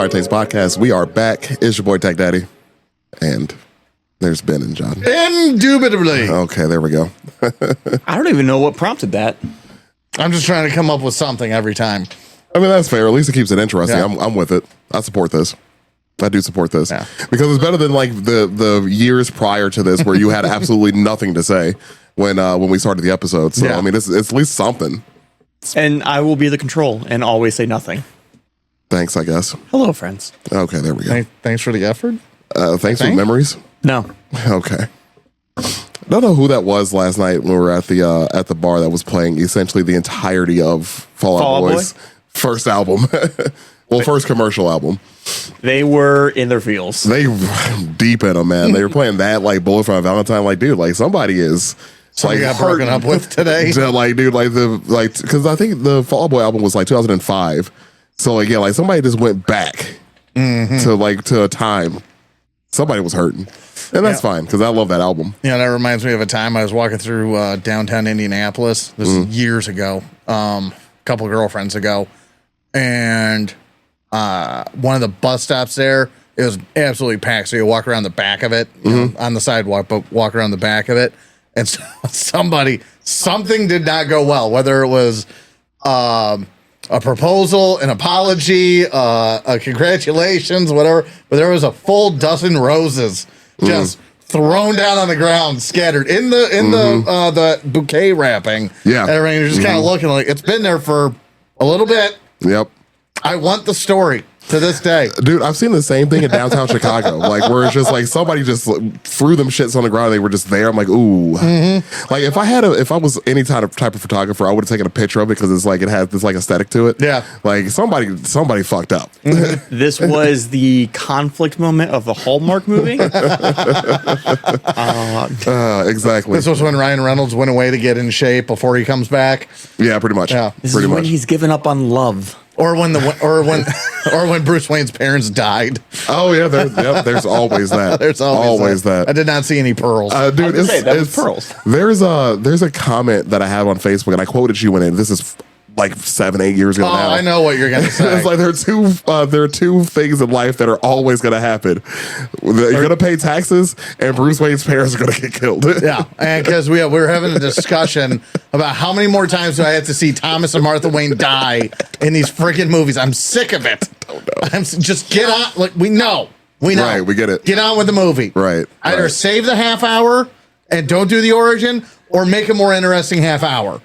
Acquired Taste Podcast. We are back. It's your boy Tech Daddy. And there's Ben and John. Indubitably. Okay, there we go. I don't even know what prompted that. I'm just trying to come up with something every time. I mean, that's fair. At least it keeps it interesting. Yeah. I'm with it. I support this. I do support this. Yeah. Because it's better than like the years prior to this where you had absolutely nothing to say when we started the episode. So, Yeah. I mean, it's at least something. And I will be the control and always say nothing. Thanks, I guess. Hello, friends. Okay, there we go. Thanks for the effort. Thanks for the memories. No. Okay. I don't know who that was last night when we were at the bar that was playing essentially the entirety of Fall Out Boy's first album. Well, first commercial album. They were in their feels. They deep in them, man. They were playing that like Bullet for My Valentine. Like, dude, like somebody is Somebody like got broken up with today. to, like, dude, like because I think the Fall Out Boy album was like 2005. So like, yeah, like somebody just went back to a time. Somebody was hurting. And that's fine, because I love that album. Yeah, that reminds me of a time I was walking through downtown Indianapolis. This is years ago, a couple of girlfriends ago. And one of the bus stops there, it was absolutely packed. So you walk around the back of it, you know, on the sidewalk, but walk around the back of it. And something did not go well, whether it was a proposal, an apology, a congratulations, whatever. But there was a full dozen roses just thrown down on the ground, scattered in the bouquet wrapping. Yeah. And everything. You're just kind of looking like it's been there for a little bit. Yep. I want the story to this day. Dude, I've seen the same thing in downtown Chicago. Like, where it's just like somebody just threw them shits on the ground and they were just there. I'm like, ooh. Like, if I was any type of photographer, I would have taken a picture of it because it's like it has this like aesthetic to it. Yeah. Like somebody fucked up. This was the conflict moment of the Hallmark movie. Exactly. This was when Ryan Reynolds went away to get in shape before he comes back. Yeah, pretty much. Yeah. This pretty is when much. he's given up on love. Or when when Bruce Wayne's parents died. Oh yeah, there's always that. There's always that. I did not see any pearls. Dude, that was pearls. There's a comment that I have on Facebook, and I quoted you in it. This is like 7-8 years ago now. I know what you're gonna say. It's like there are two things in life that are always gonna happen. You're gonna pay taxes, and Bruce Wayne's parents are gonna get killed. Yeah, and because we were having a discussion about how many more times do I have to see Thomas and Martha Wayne die in these freaking movies. I'm sick of it. Just get on. Like we know. Right, we get it. Get on with the movie. Right. Either save the half hour and don't do the origin, or make a more interesting half hour.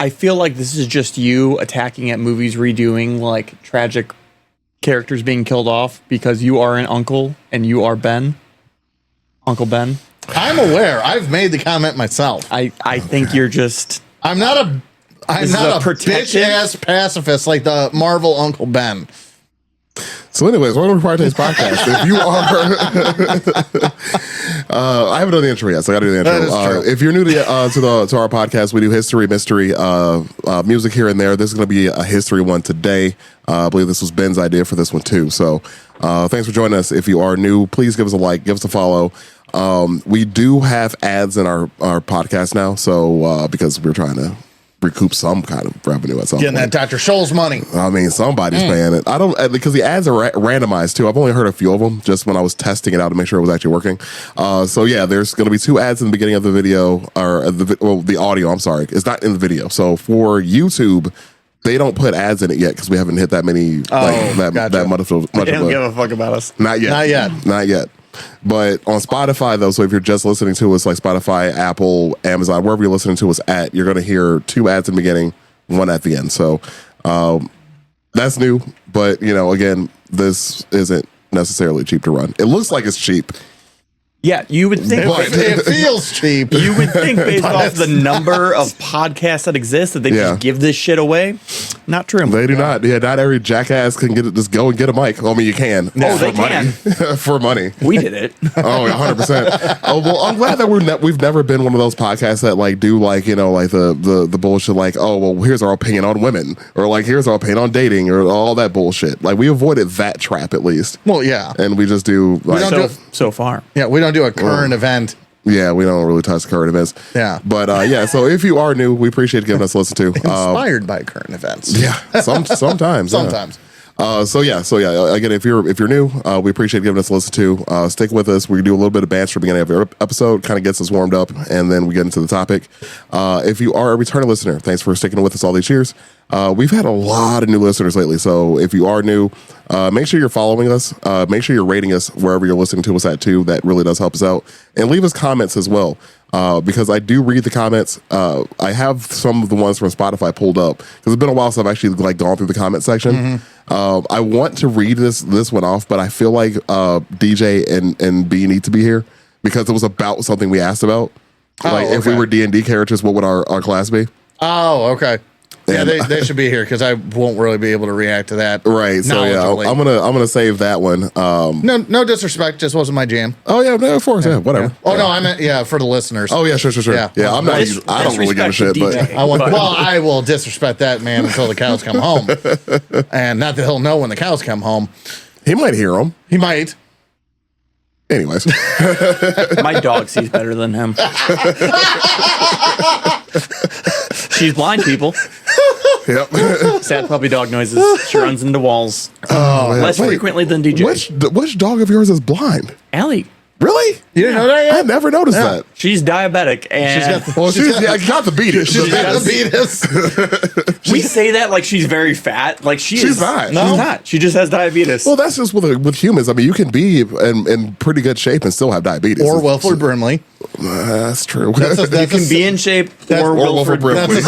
I feel like this is just you attacking at movies redoing like tragic characters being killed off because you are an uncle and you are Ben. Uncle Ben. I'm aware. I've made the comment myself. I think you're just... I'm not a bitch ass pacifist like the Marvel Uncle Ben. So anyways, welcome to Acquired Taste Podcast. If you are... I haven't done the intro yet, so I got to do the intro. If you're new to our podcast, we do history, mystery, music here and there. This is going to be a history one today. I believe this was Ben's idea for this one too. So thanks for joining us. If you are new, please give us a like, give us a follow. We do have ads in our podcast now, so because we're trying to recoup some kind of revenue at some point. Getting that Dr. Scholl's money. I mean, somebody's paying it. I don't, because the ads are randomized too. I've only heard a few of them just when I was testing it out to make sure it was actually working. So yeah, there's going to be 2 ads in the beginning of the video, or the audio. I'm sorry, it's not in the video. So for YouTube, they don't put ads in it yet because we haven't hit that many. Gotcha. That much They don't give a fuck about us. Not yet. But on Spotify, though, so if you're just listening to us like Spotify, Apple, Amazon, wherever you're listening to us at, you're going to hear 2 ads in the beginning, 1 at the end. So that's new. But, again, this isn't necessarily cheap to run. It looks like it's cheap. Yeah, you would think... It feels cheap. You would think based off the number of podcasts that exist that they just give this shit away. Not true. They do not. Yeah, not every jackass can just go and get a mic. I mean, you can. Oh, they can. For money. We did it. Oh, 100%. Oh, well, I'm glad that we've never been one of those podcasts that do the bullshit like, oh, well, here's our opinion on women, or like here's our opinion on dating, or all that bullshit. Like we avoided that trap at least. Well, yeah. And we just do like so far. Yeah, we don't do a current event. Yeah, we don't really touch current events. Yeah. But so if you are new, we appreciate giving us a listen to. Inspired by current events. Yeah, sometimes. Sometimes. So yeah. Again, if you're new, we appreciate giving us a listen to. Stick with us. We do a little bit of banter at the beginning of every episode, kind of gets us warmed up, and then we get into the topic. If you are a returning listener, thanks for sticking with us all these years. We've had a lot of new listeners lately, so if you are new, make sure you're following us. Make sure you're rating us wherever you're listening to us at too. That really does help us out, and leave us comments as well. Because I do read the comments. I have some of the ones from Spotify pulled up because it's been a while since I've actually gone through the comment section. I want to read this one off, but I feel like DJ and B need to be here because it was about something we asked about. If we were D&D characters, what would our class be? Oh, okay. Yeah, they should be here because I won't really be able to react to that. Right. So yeah, I'm gonna save that one. No disrespect, just wasn't my jam. Oh yeah, no, of course, yeah, whatever. Oh no, I meant for the listeners. Oh yeah, sure. Yeah, I'm not. I don't really give a shit, but I will disrespect that man until the cows come home, and not that he'll know when the cows come home. He might hear them. He might. Anyways, my dog sees better than him. She's blind, people. Yep. Sad puppy dog noises. She runs into walls less frequently than DJ. Which dog of yours is blind? Allie. Really? You didn't know that yet? I never noticed that. She's diabetic, and she's got the beatus. She's got the beatus. We say that like she's very fat. Like she's not. No? She's not. She just has diabetes. Well, that's just with humans. I mean, you can be in pretty good shape and still have diabetes. Or Wilford Brimley. That's true. You can be in shape or Wilford Brimley.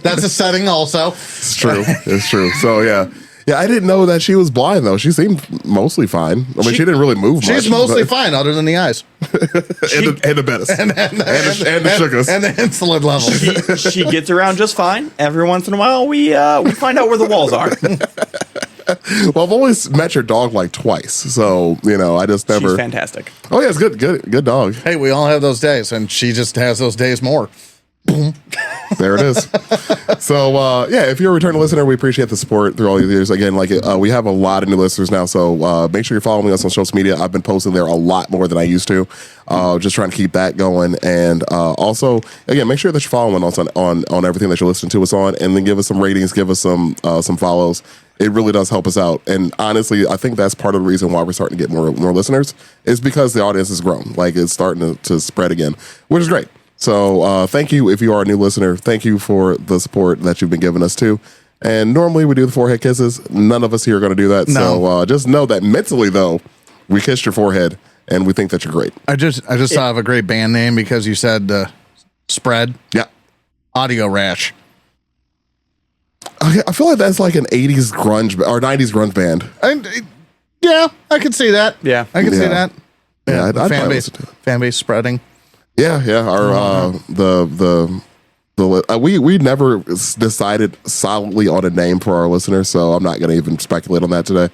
That's a setting also. It's true. It's true. So, yeah. Yeah, I didn't know that she was blind, though. She seemed mostly fine. I mean, she didn't really move much. She's mostly fine, other than the eyes. and the medicine. And the sugars. And the insulin level. She gets around just fine. Every once in a while, we find out where the walls are. Well, I've only met your dog like twice. So, I just never. She's fantastic. Oh, yeah, it's good dog. Hey, we all have those days, and she just has those days more. Boom. There it is. So, if you're a returning listener, we appreciate the support through all these years. Again, we have a lot of new listeners now, so make sure you're following us on social media. I've been posting there a lot more than I used to. Just trying to keep that going. And also, again, make sure that you're following us on everything that you're listening to us on, and then give us some ratings, give us some follows. It really does help us out. And honestly, I think that's part of the reason why we're starting to get more listeners is because the audience has grown. Like, it's starting to spread again, which is great. So thank you if you are a new listener. Thank you for the support that you've been giving us too. And normally we do the forehead kisses. None of us here are going to do that. No. So just know that mentally, though, we kissed your forehead and we think that you're great. I just thought of a great band name because you said spread. Yeah. Audio Rash. I feel like that's like an 80s grunge or 90s grunge band. Yeah, I can see that. Yeah. I can see that. Yeah, fan base spreading. Yeah. Our we never decided solidly on a name for our listeners, so I'm not going to even speculate on that today.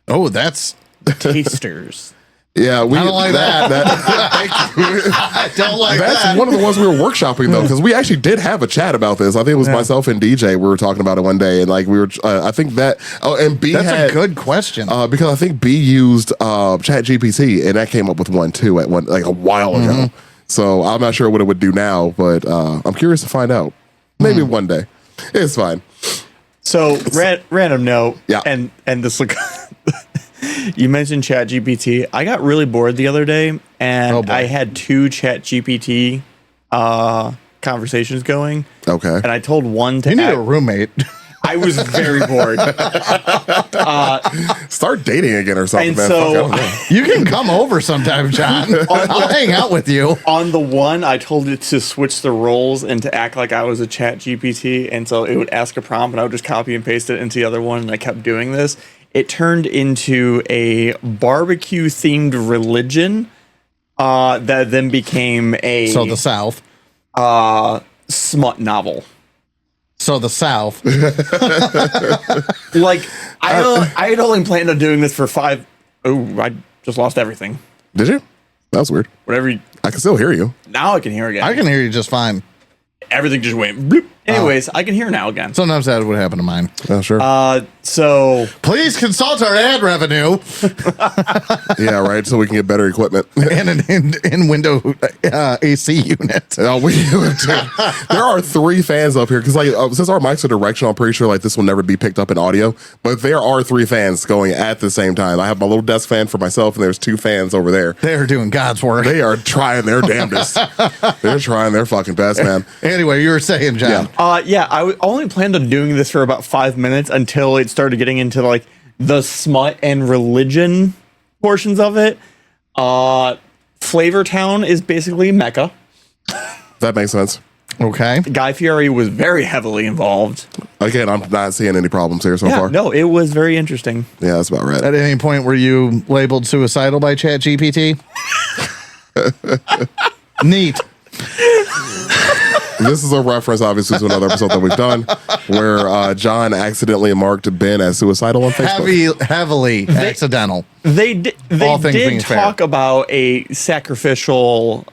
Oh, that's Tasters. Yeah, we I don't like that. I don't like that's that. one of the ones we were workshopping though, because we actually did have a chat about this. I think it was myself and DJ. We were talking about it one day, and we were. I think that. Oh, and B that's a good question because I think B used Chat GPT, and that came up with one too at one a while ago. So I'm not sure what it would do now, but I'm curious to find out. Maybe one day. It's fine. So random note. Yeah. And this look. You mentioned Chat GPT. I got really bored the other day, and I had 2 Chat GPT conversations going. Okay. And I told one to. You need a roommate. I was very bored. Start dating again or something. And man. so you can come over sometime, John. I'll hang out with you. On the one, I told it to switch the roles and to act like I was a Chat GPT, and so it would ask a prompt, and I would just copy and paste it into the other one, and I kept doing this. It turned into a barbecue-themed religion that then became a... So the South. Smut novel. So the South. I had only planned on doing this for 5... Oh, I just lost everything. Did you? That was weird. Whatever. I can still hear you. Now I can hear again. I can hear you just fine. Everything just went bloop. Anyways, I can hear now again. Sometimes that would happen to mine. Oh, sure. So Please consult our ad revenue Yeah, right. So we can get better equipment. and an in-window AC unit. There are 3 fans up here because, like, since our mics are directional, I'm pretty sure like this will never be picked up in audio. But there are 3 fans going at the same time. I have my little desk fan for myself, and there's 2 fans over there. They're doing God's work. They are trying their damnedest. They're trying their fucking best, man. Anyway, you were saying, John. yeah, I only planned on doing this for about 5 minutes until it started getting into like the smut and religion portions of it. Flavor Town is basically Mecca. That makes sense. Okay. Guy Fieri was very heavily involved. Again, I'm not seeing any problems here so far. No, it was very interesting. Yeah, that's about right. At any point were you labeled suicidal by ChatGPT? Neat. This is a reference, obviously, to another episode that we've done where John accidentally marked Ben as suicidal on Facebook. Heavily accidental. They did fair. talk about a sacrificial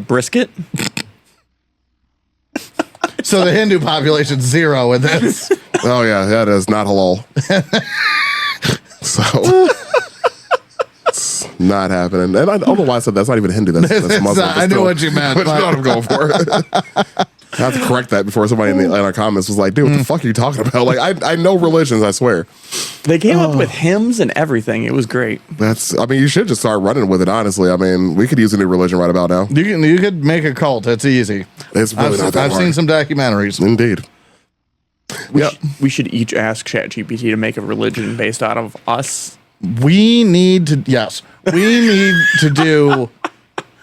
brisket. So the Hindu population's 0 in this. Oh, yeah, that is not halal. So... it's not happening. And I don't know why I said that's not even Hindu. That's Muslim. I knew what you meant. But you know what I'm going for. I have to correct that before somebody in our comments was like, dude, what the fuck are you talking about? Like, I know religions, I swear. They came up with hymns and everything. It was great. You should just start running with it, honestly. I mean, we could use a new religion right about now. You could make a cult. It's easy. It's really not that hard. I've seen some documentaries. Indeed. We should each ask ChatGPT to make a religion based out of us. We need to do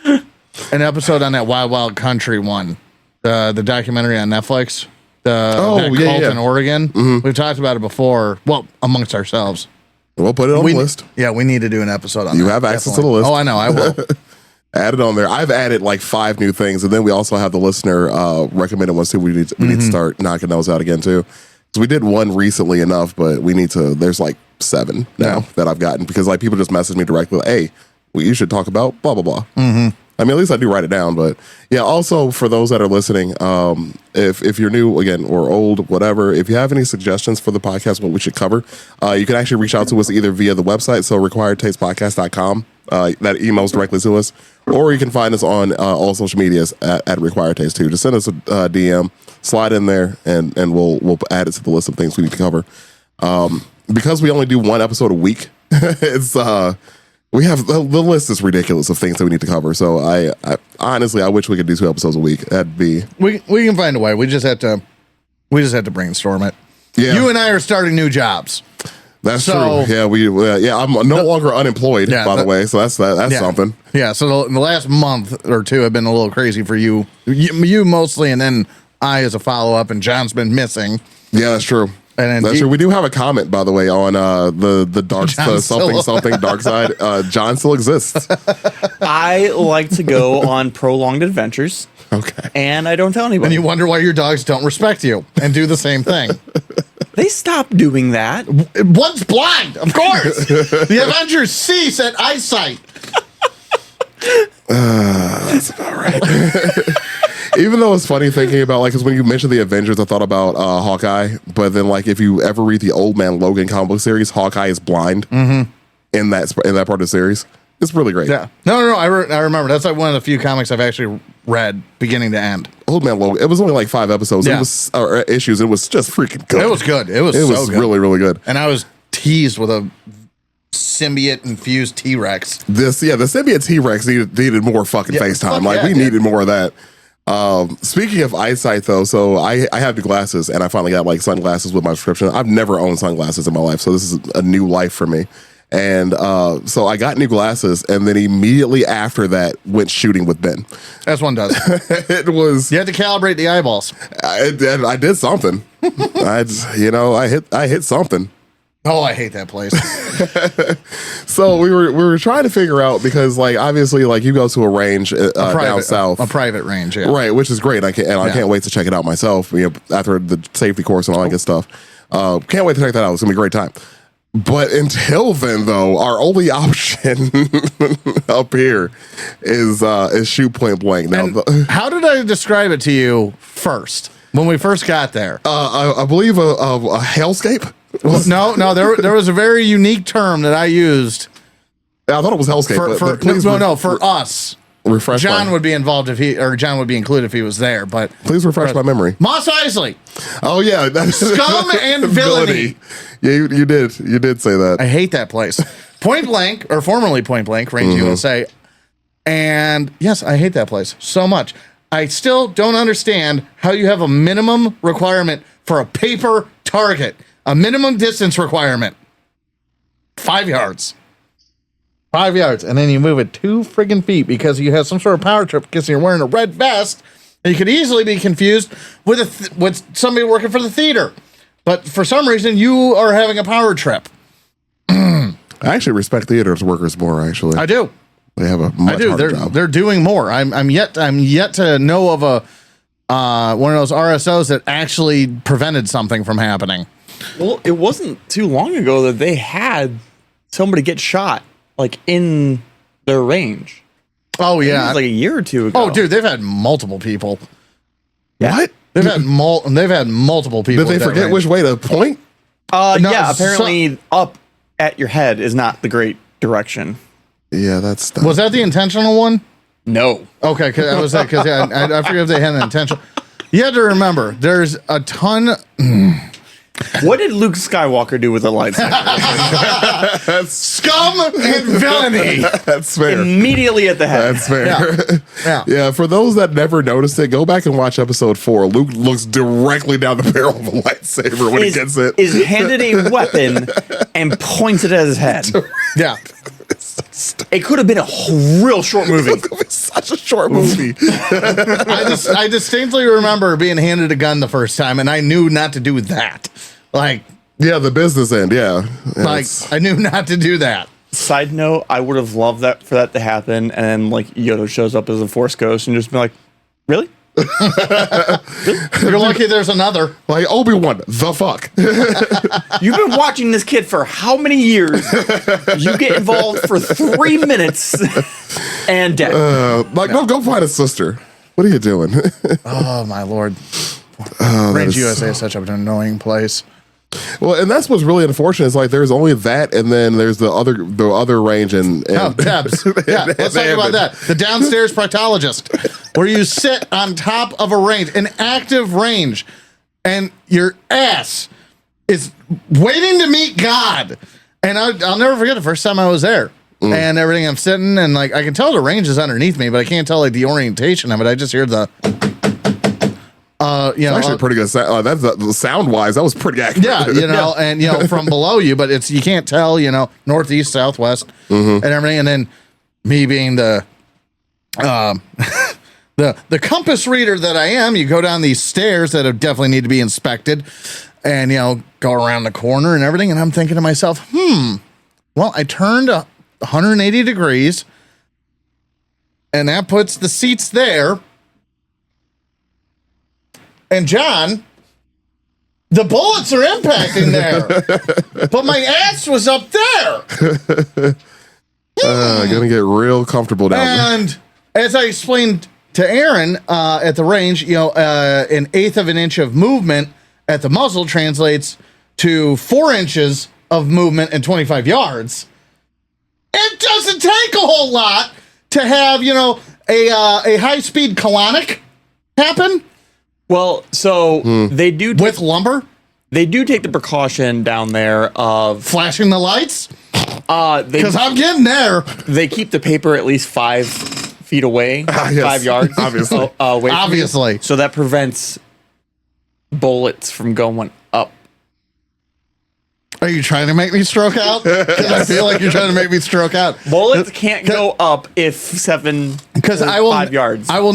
an episode on that Wild Wild Country one, the documentary on Netflix. That cult in Oregon. Mm-hmm. We've talked about it before. Well, amongst ourselves. We'll put it on the list. Yeah, we need to do an episode on You that. have access to the list. Oh, I know. I will. Add it on there. I've added like 5 new things, and then we also have the listener recommended ones too. We need to start knocking those out again too. So we did one recently enough, but we need to. There's like 7 now that I've gotten because like people just message me directly. Like, hey, well, you should talk about blah blah blah. Mm-hmm. I mean, at least I do write it down. But yeah, also for those that are listening, if you're new again or old, whatever, if you have any suggestions for the podcast, what we should cover, you can actually reach out to us either via the website, so requiredtastepodcast.com. That emails directly to us, or you can find us on all social medias at Required Taste too. Just send us a DM, slide in there, and we'll add it to the list of things we need to cover. Because we only do 1 episode a week, it's we have the list is ridiculous of things that we need to cover. So I honestly I wish we could do 2 episodes a week. That'd be we can find a way. We just have to brainstorm it. Yeah. You and I are starting new jobs. That's true. Yeah, I'm no longer unemployed, by the way. So that's something. Yeah. So the last month or 2 have been a little crazy for you mostly, and then I as a follow up, and John's been missing. Yeah, that's true. And that's true. We do have a comment, by the way, on the dark something dark side. John still exists. I like to go on prolonged adventures. Okay. And I don't tell anybody. And you wonder why your dogs don't respect you and do the same thing. They stopped doing that. One's blind, of course. The Avengers cease at eyesight. That's about right. Even though it's funny thinking about, like, because when you mentioned the Avengers, I thought about Hawkeye. But then, like, if you ever read the Old Man Logan comic book series, Hawkeye is blind in that part of the series. It's really great. Yeah. No. I remember. That's like one of the few comics I've actually read beginning to end. Old Man Logan. It was only like 5 episodes. Yeah. It was issues. It was just freaking good. It was good. It was good. Really, really good. And I was teased with a symbiote infused T-Rex. The symbiote T-Rex needed more fucking FaceTime. We needed more of that. Speaking of eyesight though, so I have new glasses and I finally got like sunglasses with my prescription. I've never owned sunglasses in my life, so this is a new life for me. And so I got new glasses, and then immediately after that went shooting with Ben. As one does. It was you had to calibrate the eyeballs. I did something. I hit something. Oh, I hate that place. So we were trying to figure out, because like obviously like you go to a range down south, a private range, yeah, right, which is great. I can't wait to check it out myself. After the safety course and all that good stuff, can't wait to check that out. It's gonna be a great time. But until then, though, our only option up here is shoot point blank. Now, how did I describe it to you first? when we first got there. I believe a hellscape. No, there was a very unique term that I used. I thought it was hellscape. For us. Refresh. John would be involved John would be included if he was there, but please refresh my memory. Mos Eisley. Oh yeah, Scum and villainy. Yeah, you did say that. I hate that place. Point Blank, or formerly Point Blank, Range USA. And yes, I hate that place so much. I still don't understand how you have a minimum requirement for a paper target, a minimum distance requirement. 5 yards. 5 yards, and then you move it 2 friggin' feet because you have some sort of power trip because you're wearing a red vest, and you could easily be confused with with somebody working for the theater. But for some reason, you are having a power trip. I actually respect theaters workers more. Actually, I do. They have a much harder job. They're doing more. I'm yet to know of a one of those RSOs that actually prevented something from happening. Well, it wasn't too long ago that they had somebody get shot. Like in their range. Oh yeah, it was like a year or two ago. Oh dude, they've had multiple people. Yeah. What? They've had multiple people. Did they forget which way to point? No, yeah, apparently up at your head is not the great direction. Yeah, that's dumb. Was that the intentional one? No. Okay, because I forget if they had an intentional. You had to remember, there's a ton. What did Luke Skywalker do with the lightsaber? Scum and villainy. That's fair. Immediately at the head. That's fair. Yeah. For those that never noticed it, go back and watch episode 4. Luke looks directly down the barrel of a lightsaber when he gets it. Is handed a weapon and points it at his head. Yeah. It could have been a real short movie. It was such a short movie. I distinctly remember being handed a gun the first time, and I knew not to do that. Like, yeah, the business end. Yeah, like I knew not to do that. Side note: I would have loved that for that to happen, and then like Yoda shows up as a Force ghost and just be like, "Really? You're lucky there's another." Like Obi-Wan, the fuck? You've been watching this kid for how many years? You get involved for 3 minutes and dead. Go find a sister. What are you doing? Oh my lord! Range USA is such an annoying place. Well, and that's what's really unfortunate. Is like there's only that, and then there's the other range and Debs. Yeah, let's talk about that. The downstairs proctologist, where you sit on top of a range, an active range, and your ass is waiting to meet God. And I'll never forget the first time I was there. And everything, I'm sitting and like I can tell the range is underneath me, but I can't tell like the orientation of it. I just hear the it's actually pretty good. That's sound wise, that was pretty accurate. Yeah, and from below you, but you can't tell, northeast, southwest, and everything. And then me being the the compass reader that I am, you go down these stairs that definitely need to be inspected, and go around the corner and everything. And I'm thinking to myself, well, I turned 180 degrees, and that puts the seats there. And John, the bullets are impacting there, but my ass was up there. Gonna get real comfortable down there. And as I explained to Aaron at the range, an eighth of an inch of movement at the muzzle translates to 4 inches of movement and 25 yards. It doesn't take a whole lot to have, a high-speed colonic happen. Well, so they do with lumber. They do take the precaution down there of flashing the lights. Because I'm getting there. They keep the paper at least 5 feet away, 5 yards, obviously. Away obviously. So that prevents bullets from going up. Are you trying to make me stroke out? Because I feel like you're trying to make me stroke out. Bullets can't go up if 5 yards. I will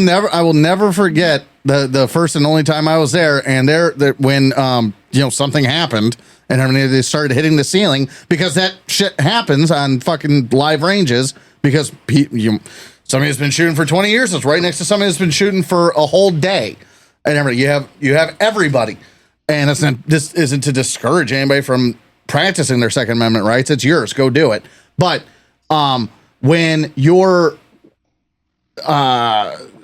never forget the first and only time I was there, and when something happened and they started hitting the ceiling, because that shit happens on fucking live ranges, because somebody has been shooting for 20 years. It's right next to somebody that's been shooting for a whole day, and you have everybody, and this isn't to discourage anybody from practicing their Second Amendment rights. It's yours. Go do it. But when you're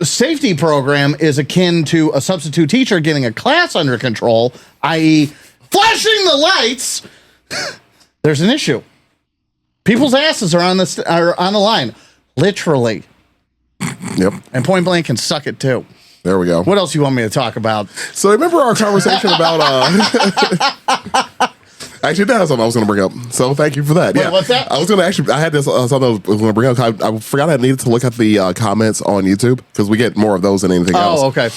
safety program is akin to a substitute teacher getting a class under control, i.e., flashing the lights, there's an issue. People's asses are on the line, literally. Yep. And point blank can suck it too. There we go. What else you want me to talk about? So remember our conversation about actually, that was something I was going to bring up. So thank you for that. Wait, what's that? I was going to actually, I had this something I was going to bring up. I forgot I needed to look at the comments on YouTube because we get more of those than anything else. Oh, okay.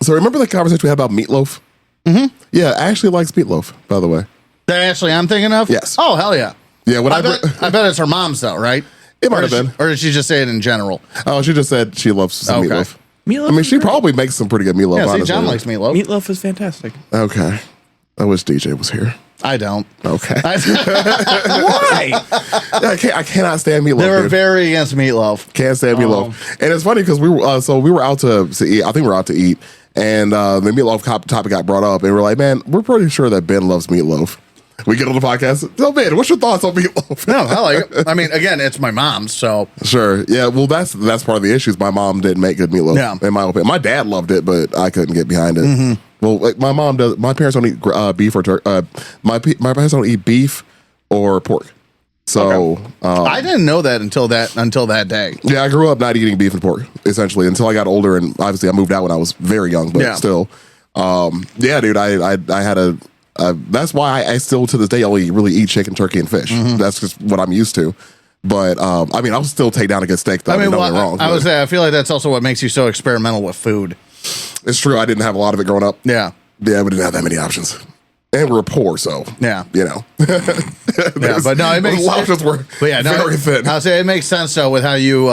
So remember the conversation we had about meatloaf? Mm-hmm. Yeah, Ashley likes meatloaf, by the way. That Ashley I'm thinking of? Yes. Oh, hell yeah. Yeah, when I bet it's her mom's though, right? It might have been. Or did she just say it in general? Oh, she just said she loves some Okay. meatloaf. Meatloaf I mean, is she great. probably makes some pretty good meatloaf, Yeah, see, honestly. John likes meatloaf. Meatloaf is fantastic. Okay. I wish DJ was here. I don't. Okay. Why? I cannot stand meatloaf. They were dude. very against meatloaf. Can't stand meatloaf. And it's funny because we were out to eat. I think we were out to eat, and the meatloaf topic got brought up, and we're like, man, we're pretty sure that Ben loves meatloaf. We get on the podcast. So Ben, what's your thoughts on meatloaf? No, I like it. I mean, again, it's my mom's, so Sure. Yeah. Well, that's part of the issue. My mom didn't make good meatloaf. Yeah. In my opinion, my dad loved it, but I couldn't get behind it. Mm-hmm. Well, like my mom does. My parents don't eat beef or my parents don't eat beef or pork. So I didn't know that until that day. yeah, I grew up not eating beef and pork essentially until I got older, and obviously I moved out when I was very young, but Yeah. still, yeah, dude, I had a. That's why I still to this day only really eat chicken, turkey, and fish. Mm-hmm. That's just what I'm used to. But I mean, I'll still take down a good steak. Though, I mean, don't get me wrong. I but I feel like that's also what makes you so experimental with food. it's true. I didn't have a lot of it growing up. Yeah. Yeah, we didn't have that many options, and we were poor, so Yeah. you know. Yeah, but no, it makes the options were But yeah, no, very thin. I'll say it makes sense though with how you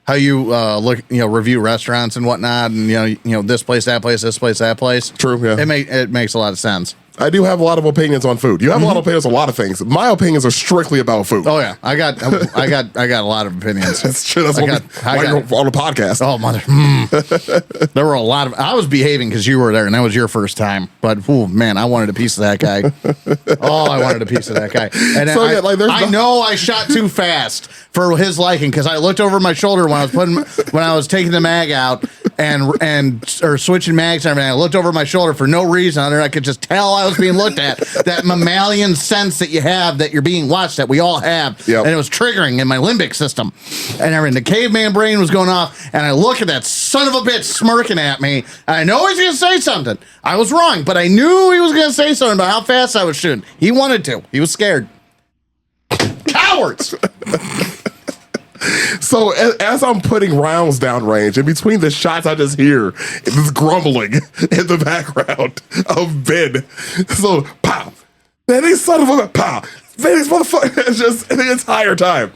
look, review restaurants and whatnot, and you know this place, that place, this place, that place. True, yeah. It makes a lot of sense. I do have a lot of opinions on food. You have a lot of opinions on a lot of things. My opinions are strictly about food. Oh yeah, I got a lot of opinions. That's true. That's I why got- you're on the podcast. Oh mother! There were a lot of. I was behaving because you were there, and that was your first time. But oh man, I wanted a piece of that guy. Oh, I wanted a piece of that guy. And So, yeah, like, there's I know I shot too fast for his liking because I looked over my shoulder when I was taking the mag out or switching mags and everything. I looked over my shoulder for no reason other than I could just tell I was being looked at. That mammalian sense that you have that you're being watched, that we all have, Yep. and it was triggering in my limbic system and everything. The caveman brain was going off, and I look at that son of a bitch smirking at me. I know he's going to say something. I was wrong, but I knew he was going to say something about how fast I was shooting. He wanted to. He was scared. Cowards. So as I'm putting rounds down range, in between the shots, I just hear this grumbling in the background of Ben. So pow, then these son of a pow, Ben, these motherfuckers. Just the entire time,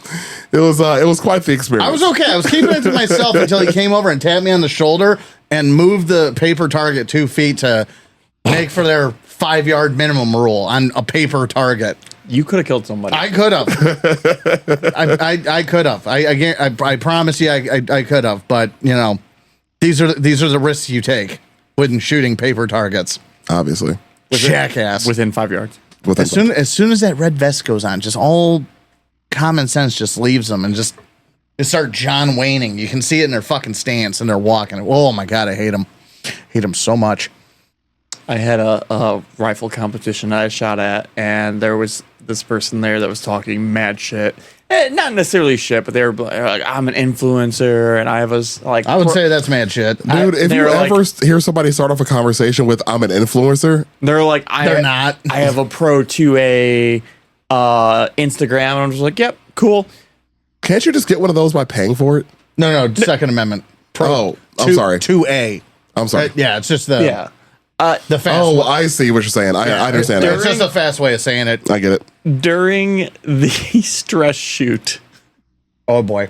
it was quite the experience. I was okay. I was keeping it to myself until he came over and tapped me on the shoulder and moved the paper target 2 feet to make for their 5-yard minimum rule on a paper target. You could have killed somebody. I could have. I could have. I promise you, I could have. But these are the risks you take when shooting paper targets. Obviously, Jackass. Within 5 yards. within As soon as that red vest goes on, just all common sense just leaves them and just they start John Wayning. You can see it in their fucking stance and they're walking. Oh my god, I hate them. Hate them so much. I had a rifle competition I shot at, and there was this person there that was talking mad shit. Not necessarily shit, but they were like, I'm an influencer, and I was like... I would say that's mad shit. dude. If they you were like- ever hear somebody start off a conversation with "I'm an influencer," They're like, They're not. I have a Pro 2A Instagram, and I'm just like, yep, cool. can't you just get one of those by paying for it? No, Second Amendment. Oh, I'm sorry. 2A. I'm sorry. Yeah, it's just the Yeah. the fast. Oh, way. I see what you're saying. I understand It's that. just a fast way of saying it. I get it. During the stress shoot, Oh boy.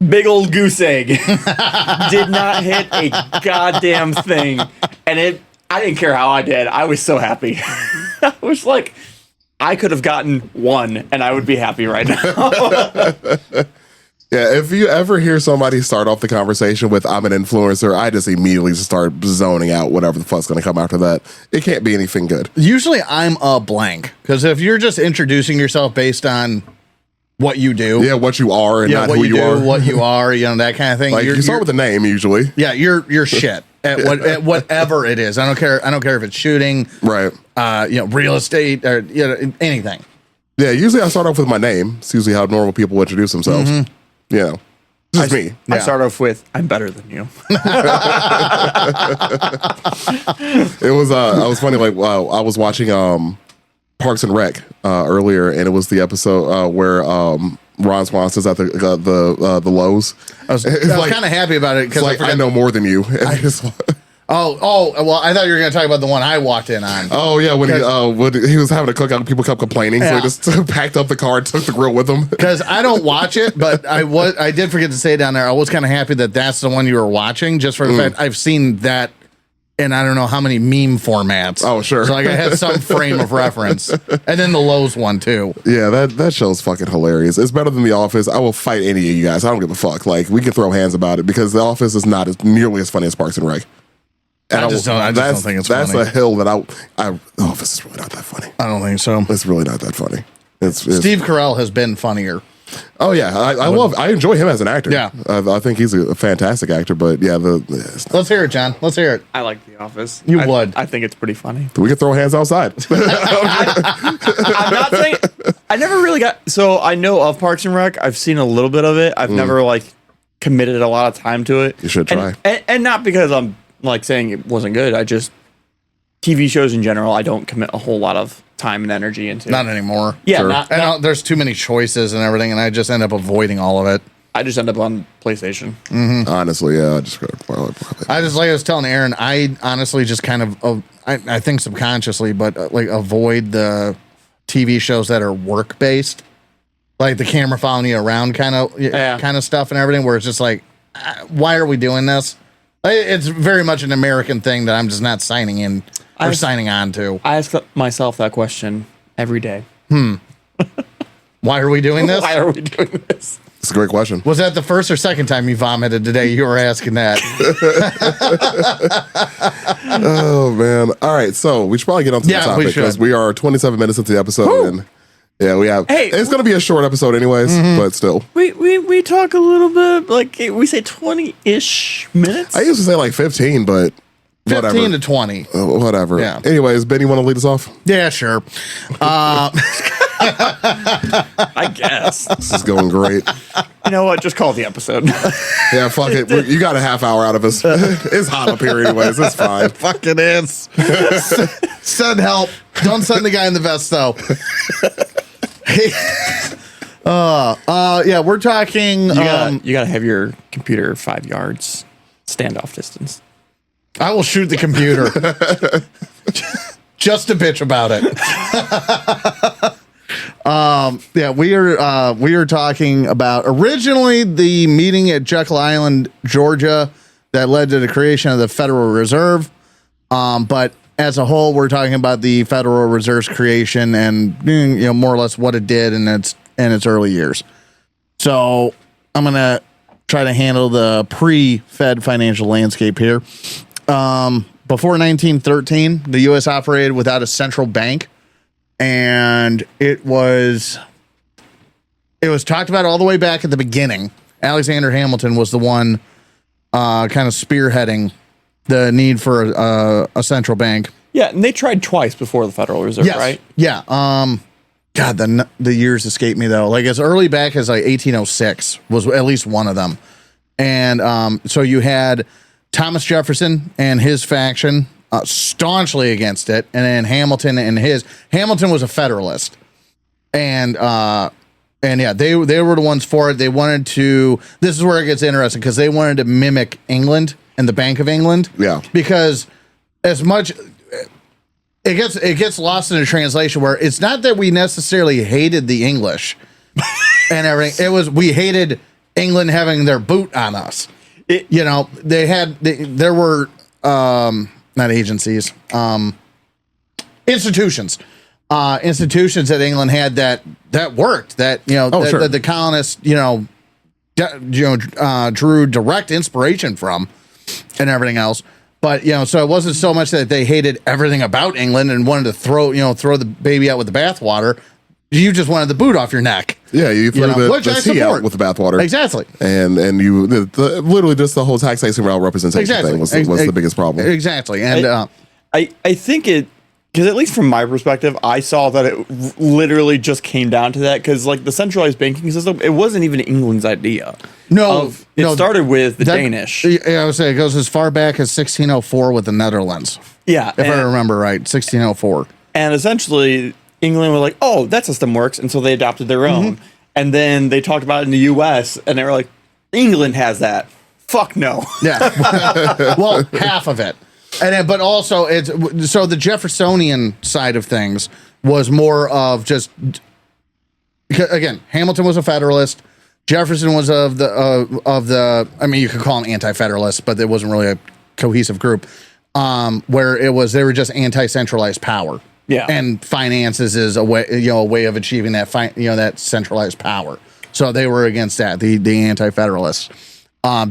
big old goose egg did not hit a goddamn thing, and I didn't care how I did. I was so happy. I was like, I could have gotten one, and I would be happy right now. Yeah, if you ever hear somebody start off the conversation with "I'm an influencer," I just immediately just start zoning out whatever the fuck's going to come after that. It can't be anything good. Usually I'm a blank because if you're just introducing yourself based on what you do. Yeah, what you are and not what who you are. what you are, that kind of thing. Like you start with a name usually. Yeah, you're shit at whatever it is. I don't care if it's shooting, right? Real estate or anything. Yeah, usually I start off with my name. It's usually how normal people introduce themselves. Just me. I start off with, I'm better than you. It was funny. Like I was watching Parks and Rec earlier, and it was the episode where Ron Swanson's at the Lowe's. I was kind of happy about it because I know more than you. Well, I thought you were going to talk about the one I walked in on. Oh yeah, when he was having a cookout, people kept complaining, so he just packed up the car and took the grill with him. Because I don't watch it, but I did forget to say down there, I was kind of happy that that's the one you were watching, just for the fact I've seen that in I don't know how many meme formats. Oh sure, so like I had some frame of reference, and then the Lowe's one too. Yeah, that show's fucking hilarious. It's better than The Office. I will fight any of you guys. I don't give a fuck. Like we can throw hands about it because The Office is not nearly as funny as Parks and Rec. And I just don't think it's funny. That's a hill that The Office is really not that funny. I don't think so. It's really not that funny. It's Steve Carell has been funnier. Oh yeah, I enjoy him as an actor. Yeah, I think he's a fantastic actor. But yeah, let's hear it, John. Let's hear it. I like The Office. You would. I think it's pretty funny. We can throw hands outside. I'm not saying. I never really got. So I know of Parks and Rec. I've seen a little bit of it. I've never committed a lot of time to it. You should try. And not because I'm saying it wasn't good. I just TV shows in general. I don't commit a whole lot of time and energy into. Not anymore. Yeah, sure. There's too many choices and everything, and I just end up avoiding all of it. I just end up on PlayStation. Mm-hmm. Honestly, yeah, I just like I was telling Aaron, I honestly just kind of I think subconsciously, but avoid the TV shows that are work based, like the camera following you around kind of stuff and everything, where it's just like, why are we doing this? It's very much an American thing that I'm just not signing in or signing on to. I ask myself that question every day. Why are we doing this? Why are we doing this? It's a great question. Was that the first or second time you vomited today? You were asking that. Oh man! All right, so we should probably get on to the topic because we are 27 minutes into the episode. Woo! And yeah, we have. Hey, it's going to be a short episode, anyways, but still. We talk a little bit we say 20-ish minutes. I used to say 15, but 15 whatever. to 20. Whatever. Yeah. Anyways, Ben, you want to lead us off? Yeah, sure. I guess this is going great. You know what? Just call the episode. Yeah, fuck it. You got a half hour out of us. It's hot up here, anyways. It's fine. Fucking is. Send help. Don't send the guy in the vest, though. Yeah, we're talking. You gotta have your computer 5 yards standoff distance. I will shoot the computer. Just a bitch about it. Yeah, we are talking about originally the meeting at Jekyll Island, Georgia, that led to the creation of the Federal Reserve. But as a whole, we're talking about the Federal Reserve's creation and more or less what it did in its early years. So I'm gonna try to handle the pre-Fed financial landscape here. Before 1913, the U.S. operated without a central bank, and it was talked about all the way back at the beginning. Alexander Hamilton was the one kind of spearheading the need for a central bank. Yeah, and they tried twice before the Federal Reserve, right? Yeah. God, the years escape me though. Like as early back as 1806 was at least one of them, and so you had Thomas Jefferson and his faction staunchly against it, and then Hamilton was a Federalist, and yeah, they were the ones for it. They wanted to. This is where it gets interesting because they wanted to mimic England and the Bank of England. Yeah, because as much it gets lost in the translation where it's not that we necessarily hated the English and everything. It was we hated England having their boot on us. There were not agencies, institutions that England had that worked, that the colonists drew direct inspiration from and everything else. But so it wasn't so much that they hated everything about England and wanted to throw the baby out with the bathwater. you just wanted the boot off your neck. Yeah, you threw the tea out with the bathwater. Exactly. And you literally just the whole taxation route representation thing was the biggest problem. Exactly. And I think it, because at least from my perspective, I saw that it literally just came down to that, because like the centralized banking system, it wasn't even England's idea. It started with the Danish. Yeah, I would say it goes as far back as 1604 with the Netherlands. Yeah. If I remember right, 1604. And essentially, England were like, oh, that system works. And so they adopted their own. And then they talked about it in the US, and they were like, England has that. Fuck no. Yeah. Well, half of it. And but also so the Jeffersonian side of things was more of just, again, Hamilton was a Federalist. Jefferson was of the I mean, you could call them anti-Federalist, but it wasn't really a cohesive group. Where they were just anti-centralized power. Yeah. And finances is a way of achieving that that centralized power. So they were against that, the anti-Federalists. Well,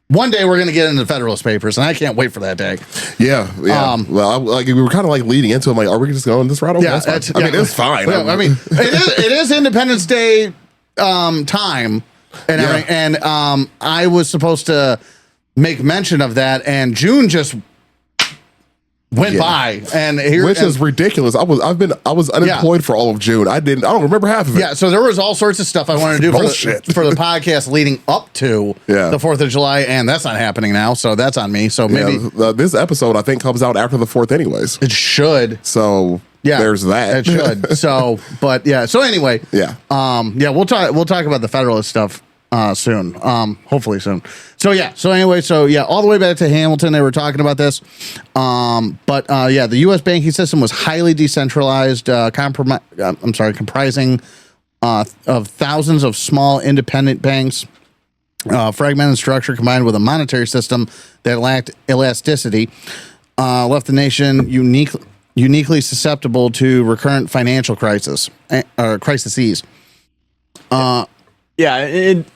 one day we're going to get into the Federalist Papers, and I can't wait for that day. Yeah. Well, we were kind of like leading into it. I'm like, are we just going this route? Okay, I mean, it's fine. Well, I mean, it is Independence Day time and everything, and I was supposed to make mention of that, and June just went by, and which is ridiculous. I was unemployed for all of June. I don't remember half of it. Yeah, so there was all sorts of stuff I wanted to do for the podcast leading up to the 4th of July, and that's not happening now, so that's on me. So maybe this episode I think comes out after the 4th anyways. It should. So there's that. It should. So anyway, we'll talk about the Federalist stuff soon, hopefully soon. So all the way back to Hamilton, they were talking about this. The U.S. banking system was highly decentralized, comprising of thousands of small independent banks, fragmented structure combined with a monetary system that lacked elasticity, left the nation uniquely susceptible to recurrent financial crises.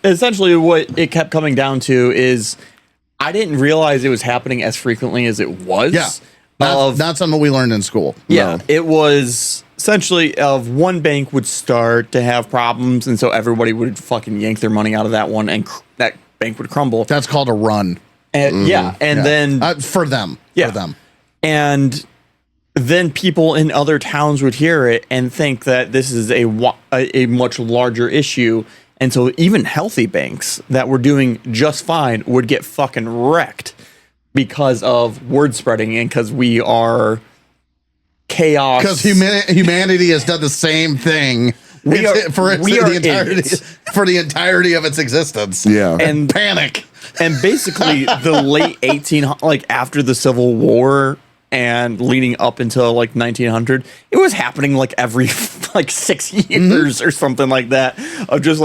Essentially what it kept coming down to is I didn't realize it was happening as frequently as it was. Yeah. Not something we learned in school. Yeah. No. It was essentially of one bank would start to have problems, and so everybody would fucking yank their money out of that one, and that bank would crumble. That's called a run. And then for them. Yeah. For them. And then people in other towns would hear it and think that this is a much larger issue. And so even healthy banks that were doing just fine would get fucking wrecked because of word spreading and because we are chaos. Because humanity has done the same thing for the entirety of its existence. Yeah. And panic. And basically the late after the Civil War and leading up until 1900, it was happening every 6 years or something like that, of just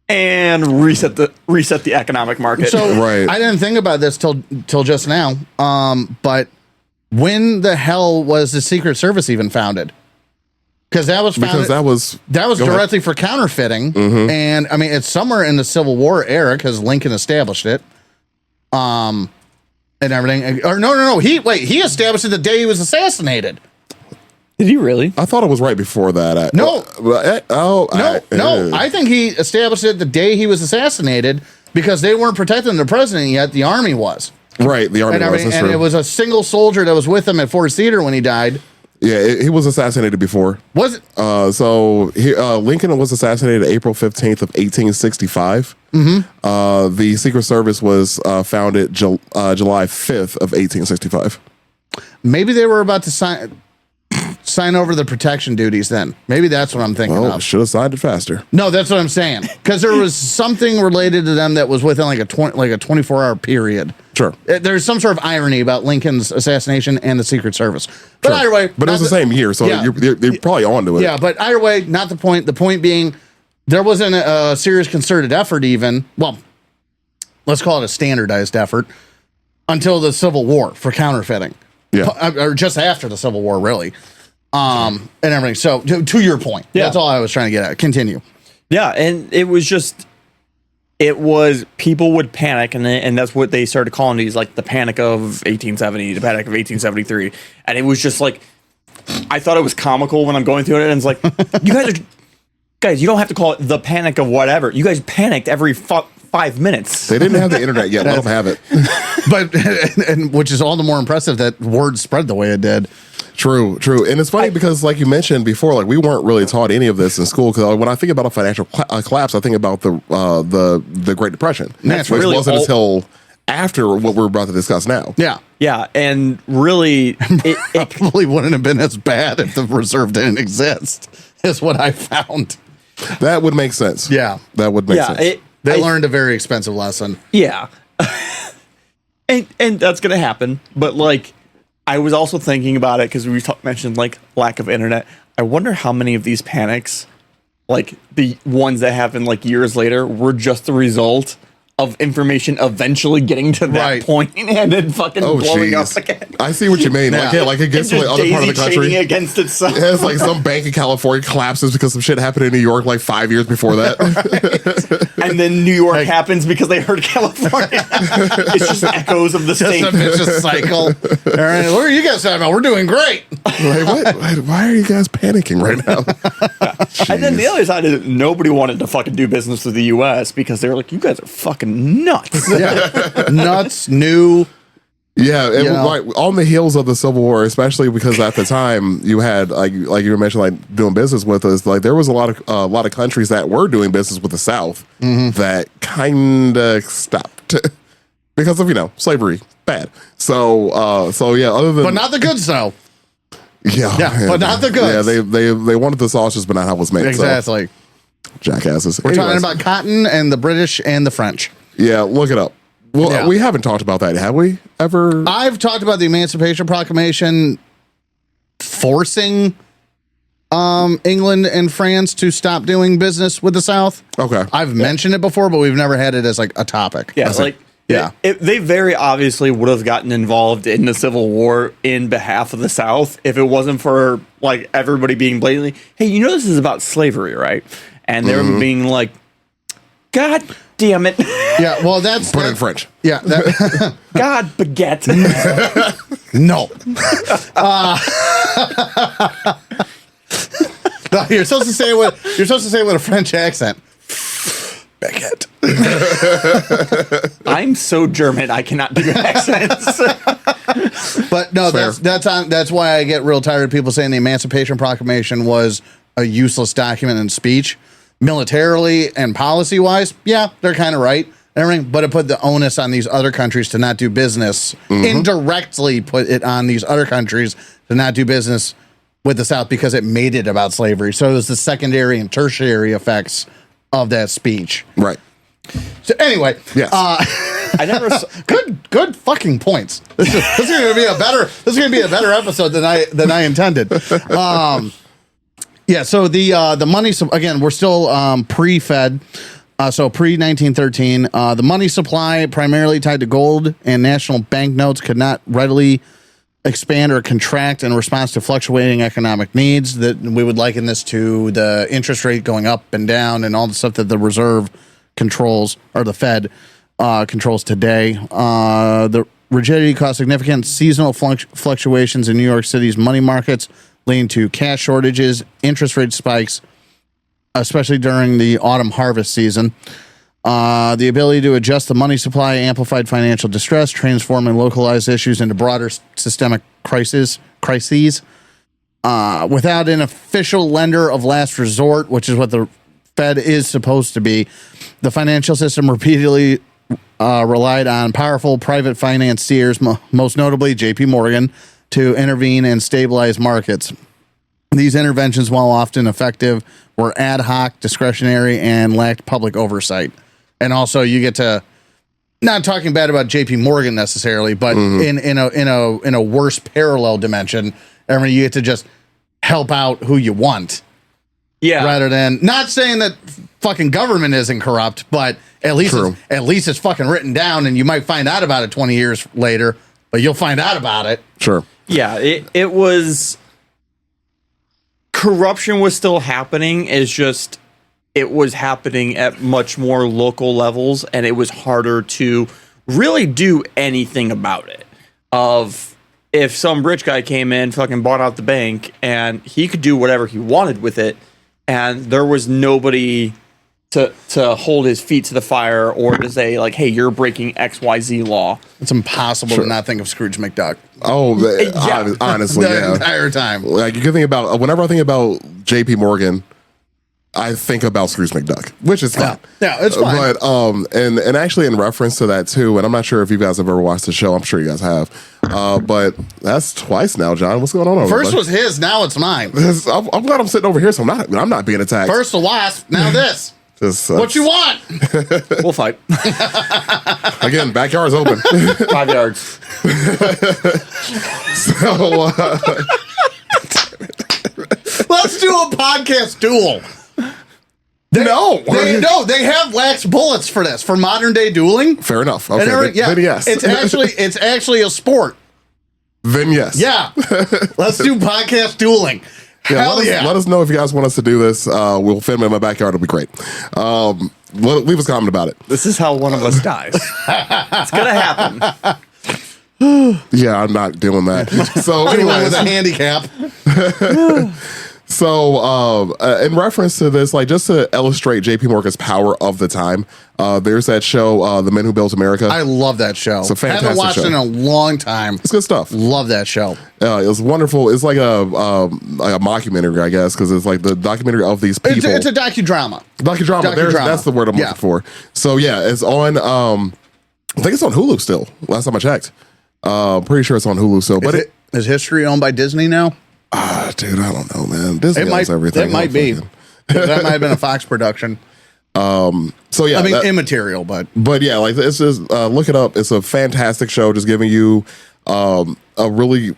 and reset the economic market. So I didn't think about this till just now. But when the hell was the Secret Service even founded? Because that was directly for counterfeiting, and I mean it's somewhere in the Civil War era because Lincoln established it. And everything. Or no. He established it the day he was assassinated. Did he really? I thought it was right before that. No. I think he established it the day he was assassinated because they weren't protecting the president yet. The army was. Right. The army was. And it was a single soldier that was with him at Fort Cedar when he died. Yeah, he was assassinated before. Was it? Lincoln was assassinated April 15th of 1865. The Secret Service was founded July 5th of 1865. Maybe they were about to sign over the protection duties then. Maybe that's what I'm thinking of. Should have signed it faster. No, that's what I'm saying. Because there was something related to them that was within a 24-hour period. Sure. There's some sort of irony about Lincoln's assassination and the Secret Service. But either way. But it was the same year, so you're probably onto it. Yeah, but either way, not the point. The point being, there wasn't a serious concerted effort even. Well, let's call it a standardized effort until the Civil War for counterfeiting. Yeah. Or just after the Civil War, really. And everything. So to your point, that's all I was trying to get at. Continue. Yeah, and it was people would panic, and that's what they started calling these, the Panic of 1870, the Panic of 1873, and it was just I thought it was comical when I'm going through it, and it's like, guys, you don't have to call it the panic of whatever. You guys panicked every 5 minutes. They didn't have the internet yet. Let them have it. But and which is all the more impressive that word spread the way it did. True. And it's funny because, like you mentioned before, like we weren't really taught any of this in school. Because when I think about a financial collapse, I think about the Great Depression, which really wasn't until after what we're about to discuss now. Yeah, and really, it Probably wouldn't have been as bad if the reserve didn't exist. Is what I found. That would make sense. Yeah, that would make sense. They learned a very expensive lesson. Yeah, and that's gonna happen. But like, I was also thinking about it because we mentioned like lack of internet. I wonder how many of these panics, like the ones that happened like years later, were just the result of information eventually getting to that point and then fucking blowing up again. I see what you mean. Like it gets to the other part of the country against itself. Yeah, it's like some bank in California collapses because some shit happened in New York like 5 years before that. Right. And then New York happens because they heard California. It's just echoes of the state. Just a vicious cycle. All right, what are you guys talking about? We're doing great. Like, what? Why are you guys panicking right now? And then the other side is nobody wanted to fucking do business with the U.S. because they were like, you guys are fucking nuts. Nuts, new. Yeah, like on the heels of the Civil War, especially because at the time you had like you mentioned, like doing business with us. Like there was a lot of countries that were doing business with the South that kind of stopped because of slavery. Bad. So yeah. Other than but not the good South. Yeah, but not the good. Yeah, they wanted the sausages, but not how it was made. Exactly. So. Jackasses. We're talking about cotton and the British and the French. Yeah, look it up. Well, we haven't talked about that, have we? Ever? I've talked about the Emancipation Proclamation forcing England and France to stop doing business with the South. Okay. I've mentioned it before, but we've never had it as like a topic. Yeah, they very obviously would have gotten involved in the Civil War in behalf of the South if it wasn't for like everybody being blatantly, hey, this is about slavery, right? And they were being like, God damn it. Yeah, well, that's... Put it in French. Yeah. God baguette. No. No, you're supposed to say it with a French accent. Baguette. I'm so German, I cannot do accents. But no, that's why I get real tired of people saying the Emancipation Proclamation was a useless document in speech. Militarily and policy wise, yeah, they're kind of right. Everything, but it put the onus on these other countries to not do business. Indirectly put it on these other countries to not do business with the South because it made it about slavery. So it was the secondary and tertiary effects of that speech. Right. So anyway, yes. I never good fucking points. This is going to be a better episode than I intended. Yeah, so the money, again, we're still pre-Fed, so pre-1913. The money supply, primarily tied to gold and national banknotes, could not readily expand or contract in response to fluctuating economic needs. That we would liken this to the interest rate going up and down and all the stuff that the Reserve controls, or the Fed controls today. The rigidity caused significant seasonal fluctuations in New York City's money markets, leading to cash shortages, interest rate spikes, especially during the autumn harvest season. The ability to adjust the money supply amplified financial distress, transforming localized issues into broader systemic crises. Without an official lender of last resort, which is what the Fed is supposed to be, the financial system repeatedly relied on powerful private financiers, most notably J.P. Morgan, to intervene and stabilize markets. These interventions, while often effective, were ad hoc, discretionary, and lacked public oversight. And also, you get to, not talking bad about J.P. Morgan necessarily, but in a worse parallel dimension, you get to just help out who you want. Yeah. Rather than, not saying that fucking government isn't corrupt, but at least it's fucking written down, and you might find out about it 20 years later, but you'll find out about it. Sure. Yeah, it was, corruption was still happening. It's just, it was happening at much more local levels, and it was harder to really do anything about it. if some rich guy came in, fucking bought out the bank, and he could do whatever he wanted with it, and there was nobody to hold his feet to the fire or to say, like, hey, you're breaking XYZ law. It's impossible to not think of Scrooge McDuck. Oh, honestly, the entire time. Like, you can think about, whenever I think about JP Morgan, I think about Scrooge McDuck, which is fine. Yeah, it's fine. But and actually in reference to that too, and I'm not sure if you guys have ever watched the show. I'm sure you guys have. But that's twice now, John. What's going on over First was his, now it's mine. I'm glad I'm sitting over here, so I'm not being attacked. First the wasp, now this. What you want? We'll fight. Again, backyard's open. 5 yards. So let's do a podcast duel. They have wax bullets for this, for modern day dueling. Fair enough. Okay, then yes. It's actually a sport. Then yes. Yeah. Let's do podcast dueling. Yeah, let us know if you guys want us to do this. We'll film it in my backyard. It'll be great. Leave us a comment about it. This is how one of us dies. It's going to happen. Yeah, I'm not doing that. So anyway, with a handicap. So in reference to this, like just to illustrate JP Morgan's power of the time, there's that show, The Men Who Built America. I love that show. It's a fantastic haven't watched show. it in a long time. It's good stuff. Love that show. It was wonderful. It's like a mockumentary, I guess, because it's like the documentary of these people. It's a docudrama. Docudrama. That's the word I'm looking for. So yeah, it's on. I think it's on Hulu still. Last time I checked. Pretty sure it's on Hulu still. But is History owned by Disney now? Dude, I don't know, man. Disney owns everything. It might be. That might have been a Fox production. So yeah, I mean, immaterial, but yeah, like it's just look it up. It's a fantastic show, just giving you a really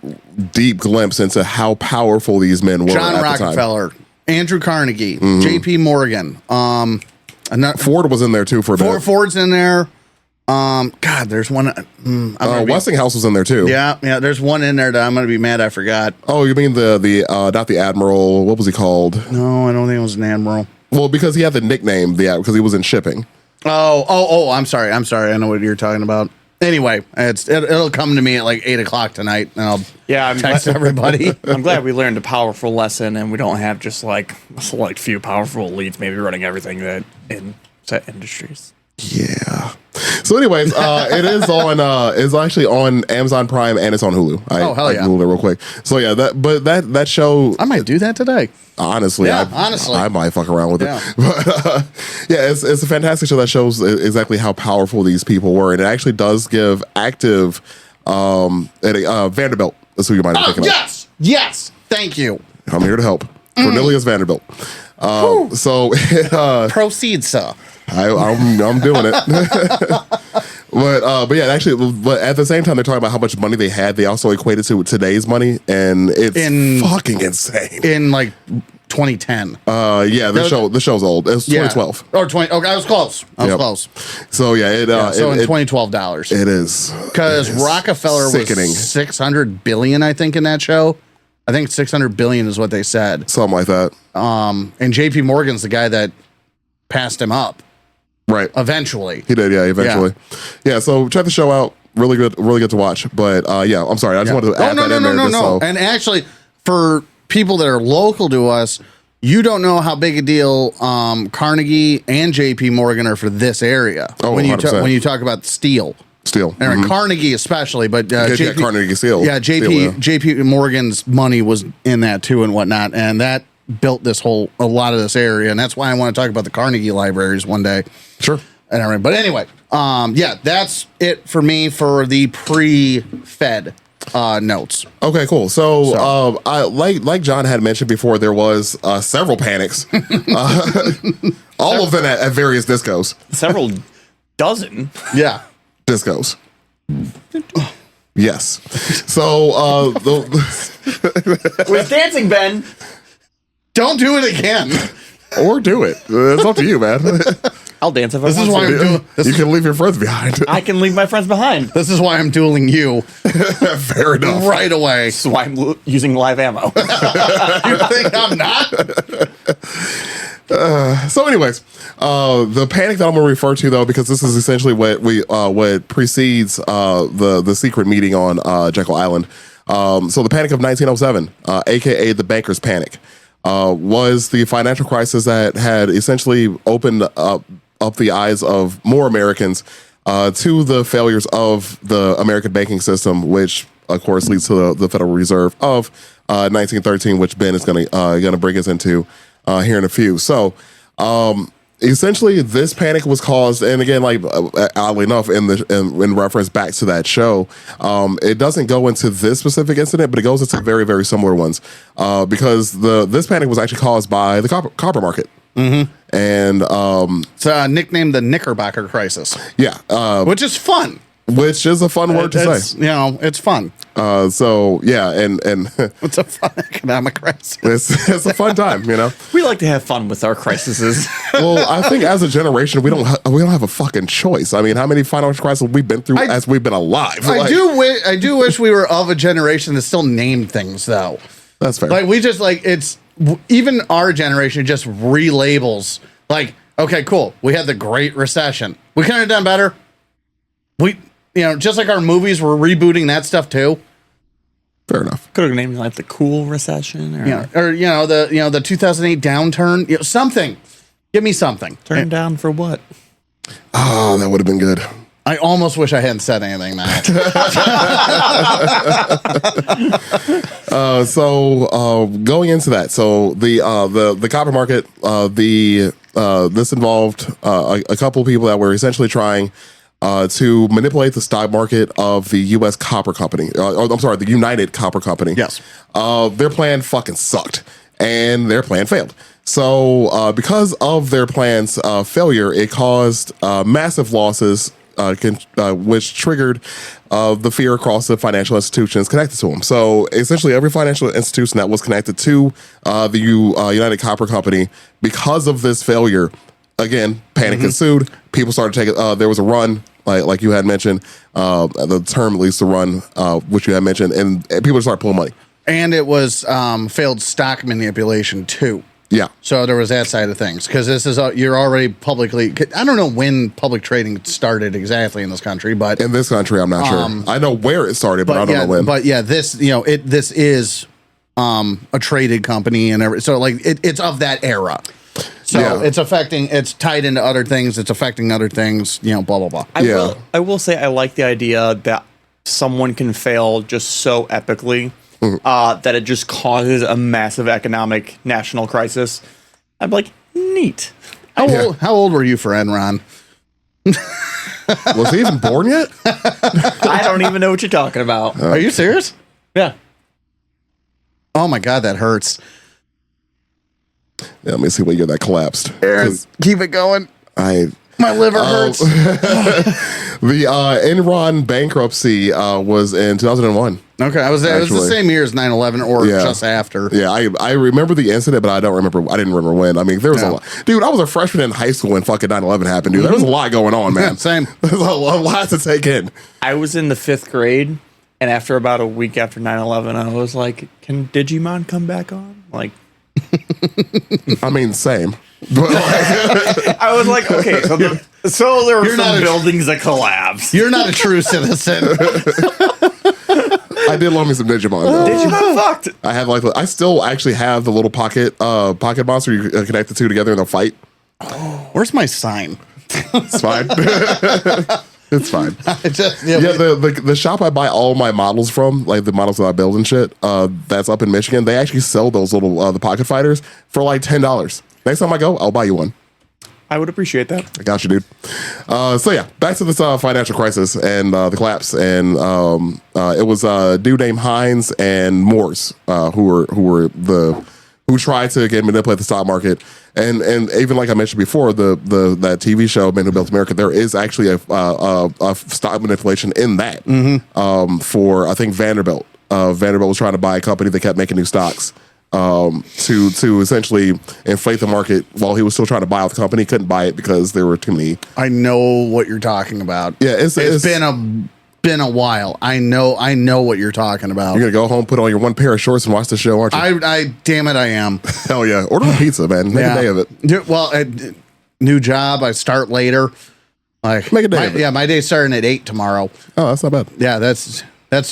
deep glimpse into how powerful these men were. John at Rockefeller, the time. Andrew Carnegie, J.P. Morgan, Ford was in there too for a bit. Ford's in there. God, there's one. Westinghouse was in there too. Yeah. There's one in there that I'm gonna be mad I forgot. Oh, you mean the not the Admiral? What was he called? No, I don't think it was an admiral. Well, because he had the nickname, because he was in shipping. Oh, I'm sorry. I know what you're talking about. Anyway, it'll come to me at like 8:00 tonight, and I'll text everybody. I'm glad we learned a powerful lesson, and we don't have just like a select few powerful elites maybe running everything that in set industries. Yeah. So, anyways, it is on. It's actually on Amazon Prime and it's on Hulu. I Googled it real quick. So yeah, that show. I might do that today. Honestly, I might fuck around with it. But yeah, it's a fantastic show that shows exactly how powerful these people were, and it actually does give active Vanderbilt. That's who you might be thinking of. Yes. Thank you. I'm here to help. Cornelius Vanderbilt. So proceed, sir. I'm doing it. But yeah, actually, but at the same time, they're talking about how much money they had. They also equated to today's money, and it's fucking insane. In like 2010. Yeah, the show's old. It's 2012 or 20. Okay, I was close. Close. So yeah, in 2012 dollars, it is because Rockefeller sickening. Was 600 billion, I think, in that show. I think 600 billion is what they said. Something like that. And J.P. Morgan's the guy that passed him up. Right. Eventually. He did, yeah, eventually. Yeah, so check the show out. Really good to watch. But yeah, I'm sorry. I just wanted to add that in there. No. And actually, for people that are local to us, you don't know how big a deal Carnegie and JP Morgan are for this area. Oh, when you talk about steel. And Carnegie especially, but JP, Carnegie Steel. Yeah, JP Morgan's money was in that too and whatnot, and that built a lot of this area, and that's why I want to talk about the Carnegie libraries one day. Sure. And everything. But anyway, yeah, that's it for me for the pre-Fed notes. Okay, cool. So I like John had mentioned before, there was several panics, all of them at various discos. Several dozen. Yeah. Discos. Yes. So with dancing, Ben. Don't do it again. Or do it. It's up to you, man. I'll dance if I want to. This is why I'm doing. You can leave your friends behind. I can leave my friends behind. This is why I'm dueling you. Fair enough. Right away. That's why I'm using live ammo. You think I'm not? So, anyways, the panic that I'm going to refer to, though, because this is essentially what precedes the secret meeting on Jekyll Island. So the Panic of 1907, aka the Bankers' Panic, was the financial crisis that had essentially opened up the eyes of more Americans to the failures of the American banking system, which of course leads to the Federal Reserve of 1913, which Ben is going to bring us into here in a few. So essentially, this panic was caused, and again, like oddly enough, in reference back to that show, it doesn't go into this specific incident, but it goes into very, very similar ones because this panic was actually caused by the copper market. Mm-hmm. And it's nicknamed the Knickerbocker crisis. Yeah, which is fun. Which is a fun word to say. You know, it's fun. So yeah, and it's a fun economic crisis. It's a fun time, you know. We like to have fun with our crises. Well, I think as a generation, we don't have a fucking choice. I mean, how many financial crises we've been through as we've been alive? I do wish we were of a generation that still named things, though. That's fair. Like we just it's even our generation just relabels. Like, okay, cool. We had the Great Recession. We couldn't have done better. Just like our movies, we're rebooting that stuff too. Fair enough. Could have named it like the Cool Recession, or the 2008 downturn. Something. Give me something. Turn down for what? Oh, that would have been good. I almost wish I hadn't said anything, Matt. So going into that, so the copper market, this involved a couple of people that were essentially trying to manipulate the stock market of the U.S. Copper Company. The United Copper Company. Yes. Their plan fucking sucked, and their plan failed. So because of their plan's failure, it caused massive losses, which triggered the fear across the financial institutions connected to them. So essentially, every financial institution that was connected to the United Copper Company, because of this failure, again, panic ensued. People started taking. There was a run, like you had mentioned, the term at least, the run, which you had mentioned, and people started pulling money. And it was failed stock manipulation too. Yeah. So there was that side of things, because this is you're already publicly. I don't know when public trading started exactly in this country, but in this country, I'm not sure. I know where it started, but I don't know when. But yeah, this this is a traded company, and so like it's of that era. So it's tied into other things. It's affecting other things. Blah blah blah. I will say I like the idea that someone can fail just so epically. That it just causes a massive economic national crisis. I'm like, neat. How old were you for Enron? Was he even born yet? I don't even know what you're talking about. Are you serious? Yeah. Oh my God, that hurts. Yeah, let me see what year that collapsed. Aaron, keep it going. My liver hurts. The Enron bankruptcy was in 2001. Okay, it was the same year as 9/11 or just after. Yeah, I remember the incident, but I didn't remember when. I mean, there was a lot. Dude, I was a freshman in high school when fucking 9/11 happened, dude. There was a lot going on, man. Same. There's a lot to take in. I was in the 5th grade, and after about a week after 9/11, I was like, can Digimon come back on? Like, I mean, same. But I was like, okay, so there were some buildings that collapsed. You're not a true citizen. I did love me some Digimon. Though. Digimon fucked. I have I still actually have the little pocket monster you connect the two together and they'll fight. Oh, where's my sign? It's fine. It's fine. The shop I buy all my models from, like the models that I build and shit, that's up in Michigan. They actually sell those little the pocket fighters for like $10. Next time I go, I'll buy you one. I would appreciate that. I got you, dude. So yeah, back to this financial crisis and the collapse, and it was a dude named Hines and Morse who tried to again manipulate the stock market, and even like I mentioned before, that TV show Men Who Built America, there is actually a stock manipulation in that for I think Vanderbilt. Vanderbilt was trying to buy a company that kept making new stocks. To essentially inflate the market while he was still trying to buy out the company. He couldn't buy it because there were too many. I know what you're talking about. Yeah, it's been a while. I know what you're talking about. You're gonna go home, put on your one pair of shorts, and watch the show, aren't you? I damn it, I am. Hell yeah! Order a pizza, man. Make a day of it. Well, new job. I start later. Like make a day of it. Yeah, my day's starting at 8 tomorrow. Oh, that's not bad. Yeah, that's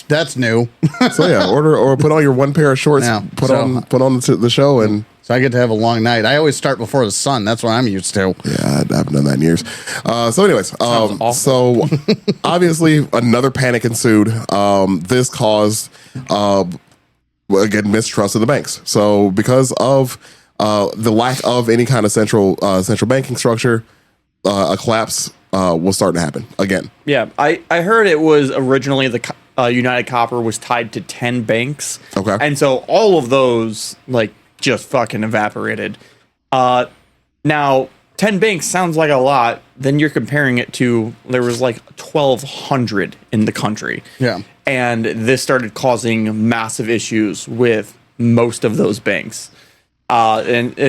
That's new. So yeah, order or put on your one pair of shorts, Yeah, put on the show, and so I get to have a long night. I always start before the sun. That's what I'm used to. yeah, I haven't done that in years. So anyways, so obviously another panic ensued. This caused again mistrust of the banks. So because of the lack of any kind of central banking structure, a collapse was starting to happen again. Yeah, I heard it was originally the United Copper was tied to 10 banks. Okay. And so all of those like just fucking evaporated. Now 10 banks sounds like a lot. Then you're comparing it to there was like 1,200 in the country. Yeah. And this started causing massive issues with most of those banks. So,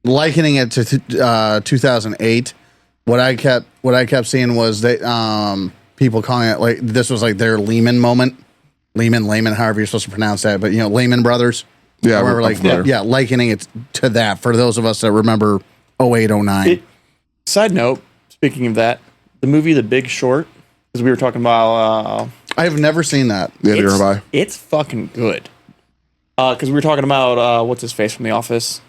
likening it to 2008, what I kept seeing was that people calling it like this was like their Lehman moment, Lehman, however you're supposed to pronounce that, but Lehman Brothers. Yeah, we're like likening it to that for those of us that remember 08, 09. Side note, speaking of that, the movie The Big Short, because we were talking about. I have never seen that. Neither have I. It's fucking good. Because we were talking about what's his face from The Office.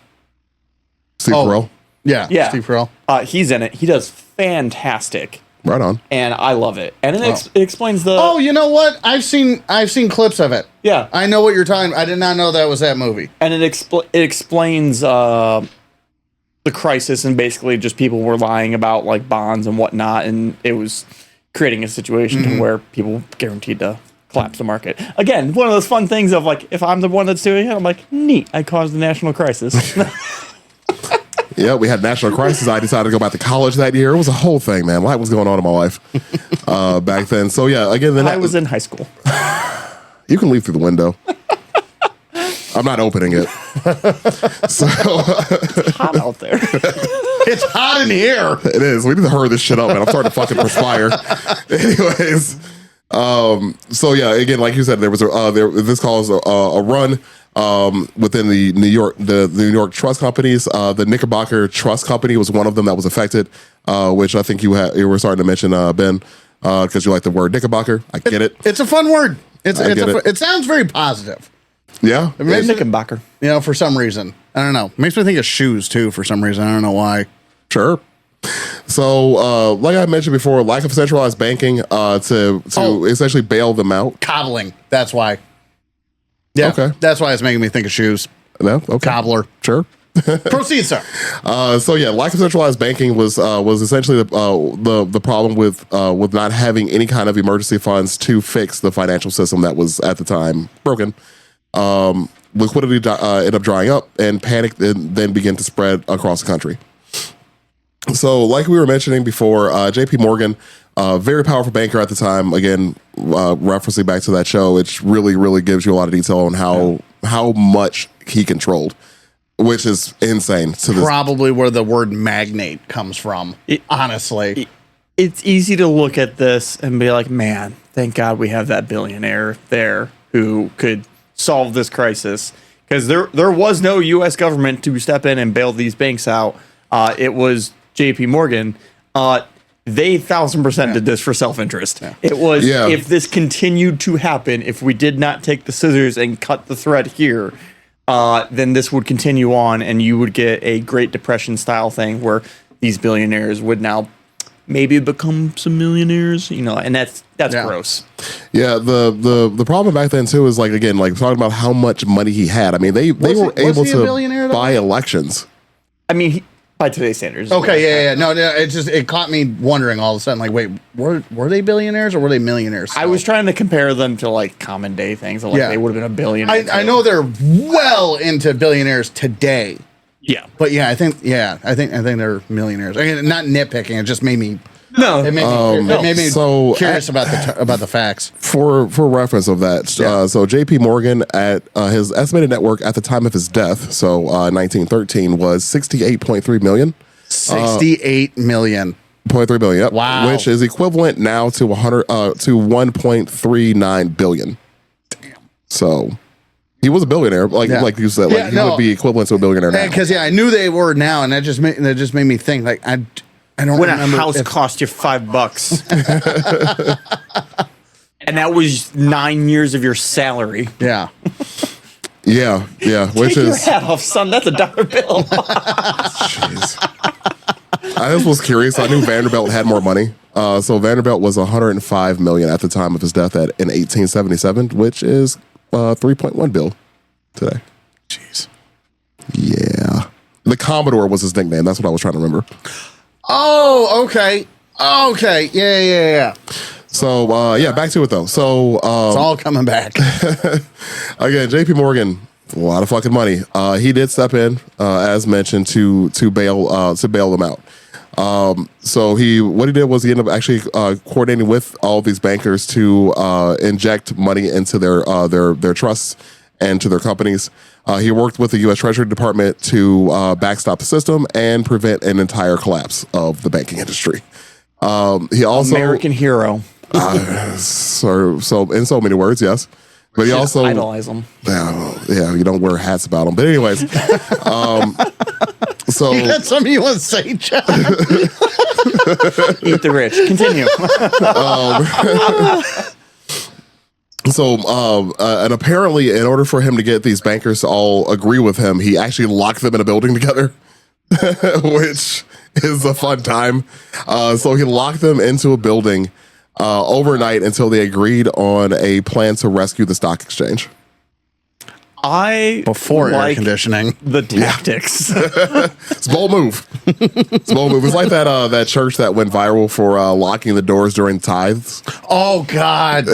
Steve Carell. Yeah, Steve Carell. He's in it. He does fantastic. Right on. And I love it. And it explains the. Oh, you know what? I've seen clips of it. Yeah, I know what you're talking. I did not know that was that movie. And it explains the crisis and basically just people were lying about like bonds and whatnot, and it was creating a situation to where people guaranteed to collapse the market. Again, one of those fun things of like, if I'm the one that's doing it, I'm like, neat, I caused the national crisis. Yeah, we had national crisis. I decided to go back to college that year. It was a whole thing, man. A lot was going on in my life back then. So yeah, again, then I was in high school. You can leave through the window. I'm not opening it. So It's hot out there. It's hot in here. It is. We need to hurry this shit up, man. I'm starting to fucking perspire. Anyways, so yeah, again, like you said, there was this caused a run within the New York trust companies. The Knickerbocker Trust Company was one of them that was affected, which I think you were starting to mention, Ben, because you like the word Knickerbocker. I get it. It's a fun word. It sounds very positive. Yeah, It makes Knickerbocker. For some reason. I don't know. Makes me think of shoes too for some reason. I don't know why. Sure. So, like I mentioned before, lack of centralized banking to essentially bail them out. Cobbling. That's why. Yeah. Okay. That's why it's making me think of shoes. No. Okay. Cobbler. Sure. Proceed, sir. So yeah, lack of centralized banking was essentially the problem with not having any kind of emergency funds to fix the financial system that was at the time broken. Liquidity ended up drying up, and panic then began to spread across the country. So, like we were mentioning before, J.P. Morgan, very powerful banker at the time. Again, referencing back to that show, which really gives you a lot of detail on how much he controlled, which is insane. Probably where the word magnate comes from. Honestly, it's easy to look at this and be like, "Man, thank God we have that billionaire there who could solve this crisis." Because there was no U.S. government to step in and bail these banks out. It was J.P. Morgan. They 1,000% did this for self-interest. Yeah. It was, if this continued to happen, if we did not take the scissors and cut the thread here, then this would continue on, and you would get a Great Depression style thing where these billionaires would now maybe become some millionaires, and that's gross. Yeah, the problem back then too is like talking about how much money he had. I mean, they were able to buy elections. I mean, by today's standards. Okay, yeah. No, it caught me wondering all of a sudden, like, wait, were they billionaires or were they millionaires? I was trying to compare them to like common day things. Like they would have been a billionaire. I know they're well into billionaires today. Yeah, but I think they're millionaires. I mean, not nitpicking. It just made me. No, it made me curious about the facts. For reference of that, so J.P. Morgan at his estimated net worth at the time of his death, so 1913, was $68.3 million. $68 million. 0.3 billion. Yep. Wow. Which is equivalent now to 1.39 billion. Damn. So he was a billionaire, like you said. Like he would be equivalent to a billionaire now. Because I knew they were now, and that just made me think like don't when a remember house cost you $5. And that was 9 years of your salary. Yeah. Yeah. Which Take your is hat off, son. That's a dollar bill. jeez. I just was curious. I knew Vanderbilt had more money. So Vanderbilt was 105 million at the time of his death in 1877, which is 3.1 bill today. Jeez. Yeah. The Commodore was his nickname. That's what I was trying to remember. Oh, okay. Okay. Yeah. So, back to it though. So, It's all coming back. again, JP Morgan, a lot of fucking money. He did step in, as mentioned, to bail them out. So what he did was he ended up actually coordinating with all these bankers to inject money into their trusts and to their companies. He worked with the U.S. Treasury Department to backstop the system and prevent an entire collapse of the banking industry. He also American hero. so in so many words, yes. But he also idolize them. Yeah, you don't wear hats about them. But anyways, so You got something you want to say, John? Eat the rich. Continue. And apparently, in order for him to get these bankers to all agree with him, he actually locked them in a building together, which is a fun time. So he locked them into a building overnight until they agreed on a plan to rescue the stock exchange. Before air like conditioning. the tactics. It's a bold move. It's a bold move. It's like that church that went viral for locking the doors during tithes. Oh, God.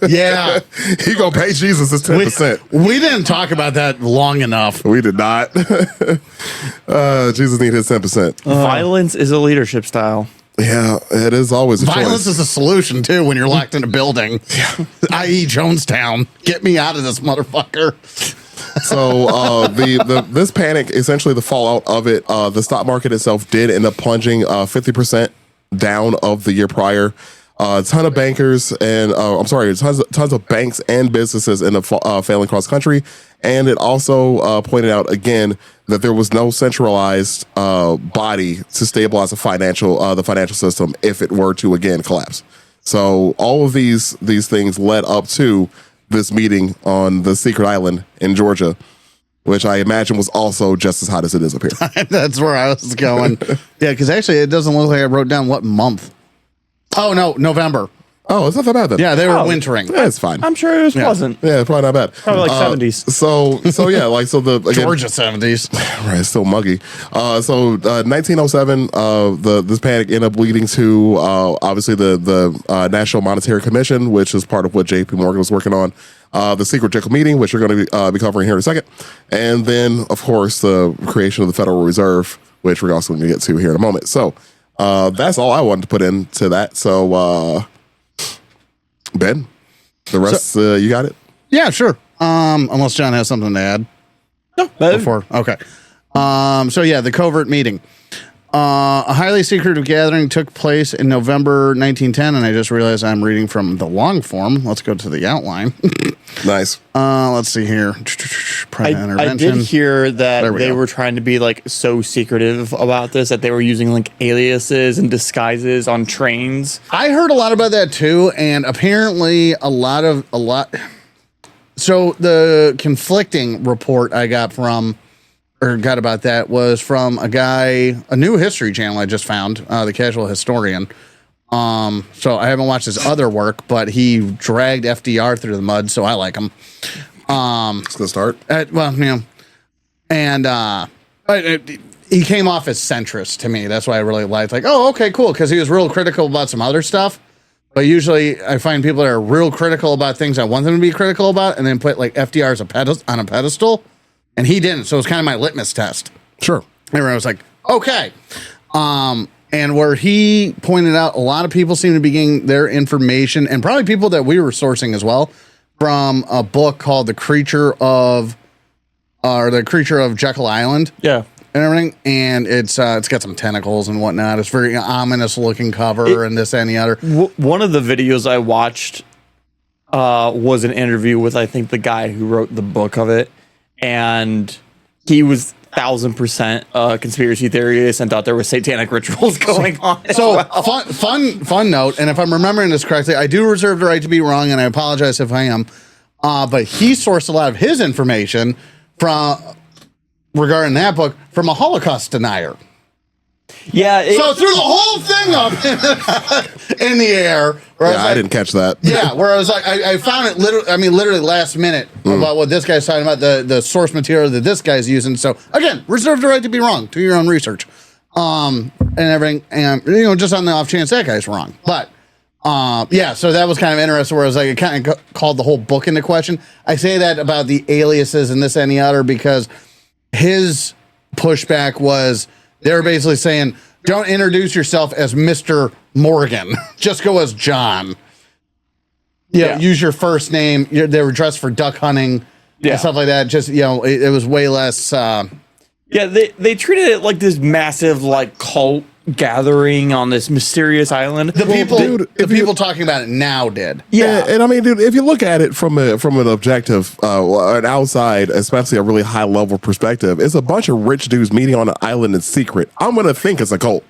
Yeah. He gonna pay Jesus his 10%. We didn't talk about that long enough. We did not. Jesus need his 10%. Violence is a leadership style. Yeah, it is always a Violence choice. is a solution, too, when you're locked in a building. I.e. Jonestown. Get me out of this motherfucker. So this panic, essentially the fallout of it, the stock market itself did end up plunging 50% down of the year prior. A ton of bankers and tons of banks and businesses end up failing across the country. And it also pointed out again that there was no centralized body to stabilize the financial system if it were to again collapse. So all of these things led up to this meeting on the secret island in Georgia, which I imagine was also just as hot as it is up here. That's where I was going. Yeah, because actually it doesn't look like I wrote down what month. Oh, no, November. Oh, it's not that bad then. Yeah, they were wintering. Yeah, it's fine. I'm sure it was pleasant. Yeah, probably not bad. Probably like 70s. So yeah, like so the again, Georgia 70s. right, it's still muggy. 1907, this panic ended up leading to obviously the National Monetary Commission, which is part of what J.P. Morgan was working on. The secret Jekyll meeting, which we're going to be covering here in a second, and then of course the creation of the Federal Reserve, which we're also going to get to here in a moment. So that's all I wanted to put into that. So. Ben, the rest, you got it? Yeah, sure. Unless John has something to add. No, Before. Okay. So yeah, the covert meeting. A highly secretive gathering took place in November 1910, and I just realized I'm reading from the long form. Let's go to the outline. Nice. Let's see here. I did hear that they go. were trying to be like so secretive about this that they were using like aliases and disguises on trains. I heard a lot about that too, and apparently a lot. So the conflicting report I got about that was from a new History Channel I just found, the Casual Historian. So I haven't watched his other work, but he dragged FDR through the mud, so I like him. It's gonna start. He came off as centrist to me. That's why I really liked. Like, oh, okay, cool, because he was real critical about some other stuff. But usually, I find people that are real critical about things I want them to be critical about, and then put like FDR as on a pedestal. And he didn't, so it was kind of my litmus test. Sure. Everyone was like, okay. And where he pointed out a lot of people seem to be getting their information, and probably people that we were sourcing as well, from a book called The Creature of Jekyll Island. Yeah. And everything. And it's got some tentacles and whatnot. It's very ominous looking cover and this and the other. One of the videos I watched was an interview with, I think, the guy who wrote the book of it. And he was 1,000% conspiracy theory. They sent out there with satanic rituals going on. So fun note, and if I'm remembering this correctly, I do reserve the right to be wrong, and I apologize if I am. But he sourced a lot of his information regarding that book from a Holocaust denier. Yeah. So threw the whole thing up in the air. I didn't catch that. Yeah, where I was like, I found it literally last minute about what this guy's talking about, the source material that this guy's using. So again, reserve the right to be wrong. Do your own research, and everything, and just on the off chance that guy's wrong. But yeah, so that was kind of interesting. Where I was like, it kind of called the whole book into question. I say that about the aliases and this and the other because his pushback was. They're basically saying, don't introduce yourself as Mr. Morgan. Just go as John. Yeah. Use your first name. They were dressed for duck hunting and stuff like that. Just, it was way less. They treated it like this massive, cult gathering on this mysterious island. The people talking about it now did. Yeah, and I mean, dude, if you look at it from an objective, an outside, especially a really high level perspective, it's a bunch of rich dudes meeting on an island in secret. I'm gonna think it's a cult.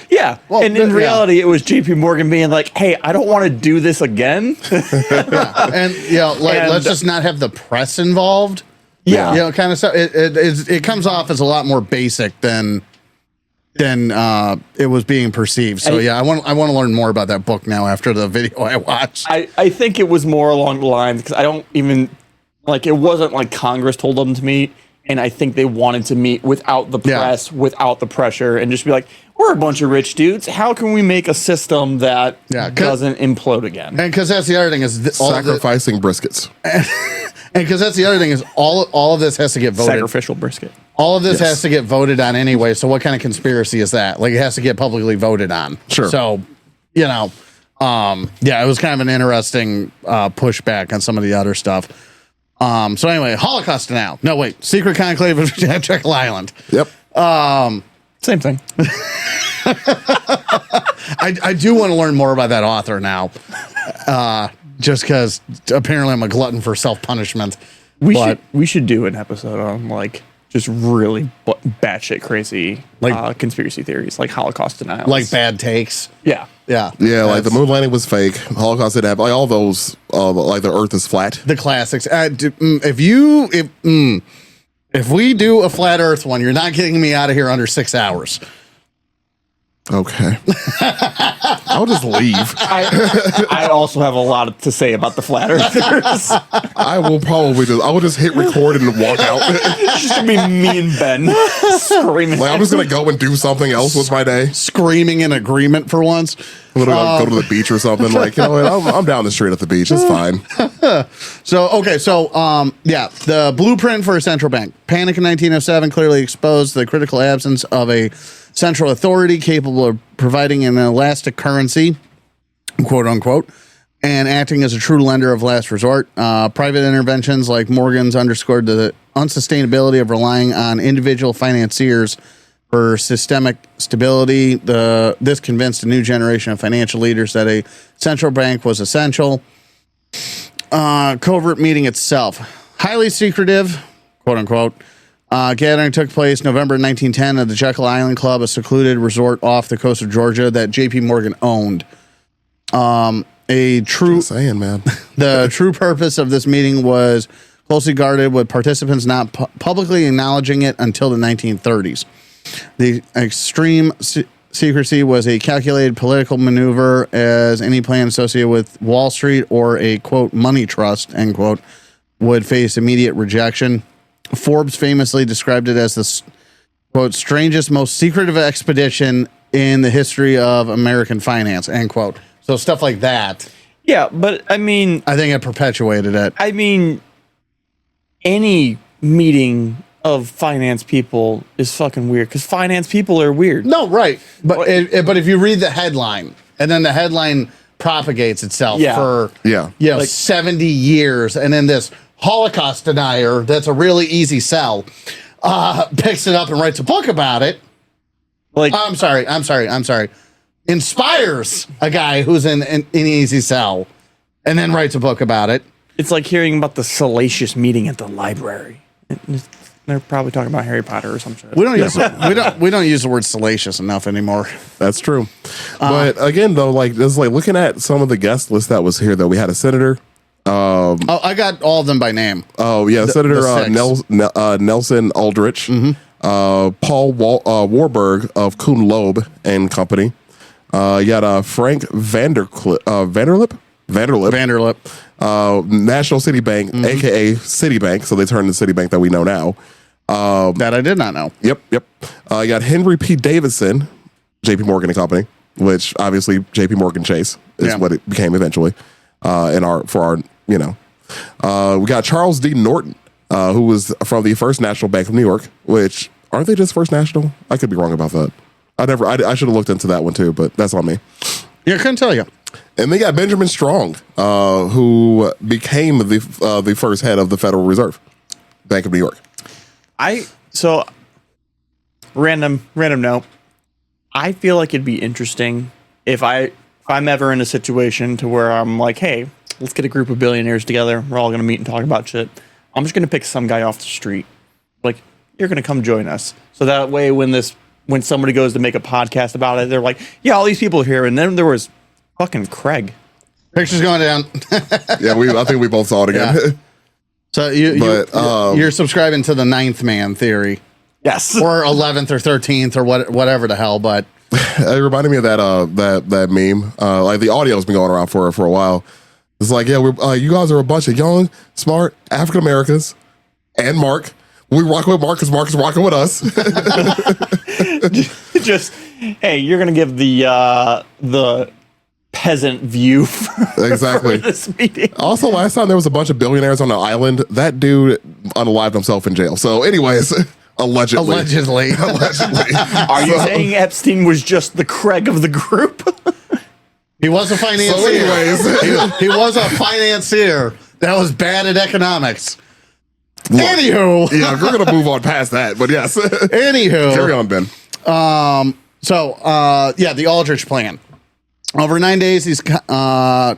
Yeah, well, and in reality, it was J.P. Morgan being like, "Hey, I don't want to do this again." And let's just not have the press involved. Yeah, kind of stuff. It comes off as a lot more basic than it was being perceived. So I want to learn more about that book now after the video I watched. I think it was more along the lines because I don't even it wasn't like Congress told them to meet, and I think they wanted to meet without the press, without the pressure, and just be like, we're a bunch of rich dudes. How can we make a system that doesn't implode again? And because that's the other thing is sacrificing briskets. And because that's the other thing is all of this has to get voted. Sacrificial brisket. All of this has to get voted on anyway. So what kind of conspiracy is that? It has to get publicly voted on. Sure. So, it was kind of an interesting pushback on some of the other stuff. So anyway, Holocaust denial. No, wait. Secret conclave of Jekyll Island. Yep. Same thing. I do want to learn more about that author now. Just because apparently I'm a glutton for self-punishment. We should do an episode on just really batshit crazy conspiracy theories, like Holocaust denial, bad takes. Yeah. The moon landing was fake. Holocaust didn't have all those. The Earth is flat. The classics. If we do a flat Earth one, you're not getting me out of here under 6 hours. Okay. I'll just leave. I also have a lot to say about the flat earthers. I will just hit record and walk out. It's just gonna be me and Ben screaming. I'm just gonna go and do something else with my day. Screaming in agreement for once. I'm gonna go to the beach or something. I'm down the street at the beach. It's fine. The blueprint for a central bank. Panic in 1907 clearly exposed the critical absence of a central authority capable of providing an elastic currency, quote unquote, and acting as a true lender of last resort. Private interventions like Morgan's underscored the unsustainability of relying on individual financiers for systemic stability. This convinced a new generation of financial leaders that a central bank was essential. Covert meeting itself, highly secretive, quote unquote. Gathering took place November 1910 at the Jekyll Island Club, a secluded resort off the coast of Georgia that J.P. Morgan owned. The true purpose of this meeting was closely guarded, with participants not publicly acknowledging it until the 1930s. The extreme secrecy was a calculated political maneuver, as any plan associated with Wall Street or a, quote, money trust, end quote, would face immediate rejection. Forbes famously described it as the, quote, strangest, most secretive expedition in the history of American finance, end quote. So stuff like that. Yeah, but I think it perpetuated it. Any meeting of finance people is fucking weird because finance people are weird. No, right. But if you read the headline and then the headline propagates itself for 70 years, and then this Holocaust denier that's a really easy sell picks it up and writes a book about it. I'm sorry. Inspires a guy who's in easy sell and then writes a book about it. It's like hearing about the salacious meeting at the library. They're probably talking about Harry Potter or some shit. We don't use the word salacious enough anymore. That's true. But again, though, like this, like looking at some of the guest list that was here, though, we had a senator. I got all of them by name. Oh yeah, Senator Nelson Aldrich, Paul Warburg of Kuhn Loeb and Company. You got Frank Vanderlip, National City Bank, aka Citibank. So they turned the Citibank that we know now. That I did not know. Yep. You got Henry P. Davidson, J.P. Morgan and Company, which obviously J.P. Morgan Chase is what it became eventually. We got Charles D. Norton, who was from the First National Bank of New York, which aren't they just First National? I could be wrong about that. I should have looked into that one too, but that's on me. Yeah, I couldn't tell you. And they got Benjamin Strong, who became the first head of the Federal Reserve Bank of New York. Random note. I feel like it'd be interesting if I'm ever in a situation to where I'm like, hey, let's get a group of billionaires together. We're all going to meet and talk about shit. I'm just going to pick some guy off the street. Like, you're going to come join us. So that way, when somebody goes to make a podcast about it, they're like, yeah, all these people are here. And then there was fucking Craig. Picture's going down. Yeah, I think we both saw it again. Yeah. So you're subscribing to the 9th man theory. Yes. Or 11th or 13th or whatever the hell, but it reminded me of that meme. Like the audio's been going around for a while. It's like, yeah, you guys are a bunch of young, smart African Americans, and Mark. We rock with Mark because Mark is rocking with us. Just hey, you're gonna give the peasant view exactly for this meeting. Also, last time there was a bunch of billionaires on the island. That dude unalived himself in jail. So, anyways. Allegedly. Are you saying Epstein was just the Craig of the group? He was a financier. So anyways. he was a financier that was bad at economics. Anywho. Yeah, we're going to move on past that, but yes. Anywho. Carry on, Ben. The Aldrich plan. Over 9 days, the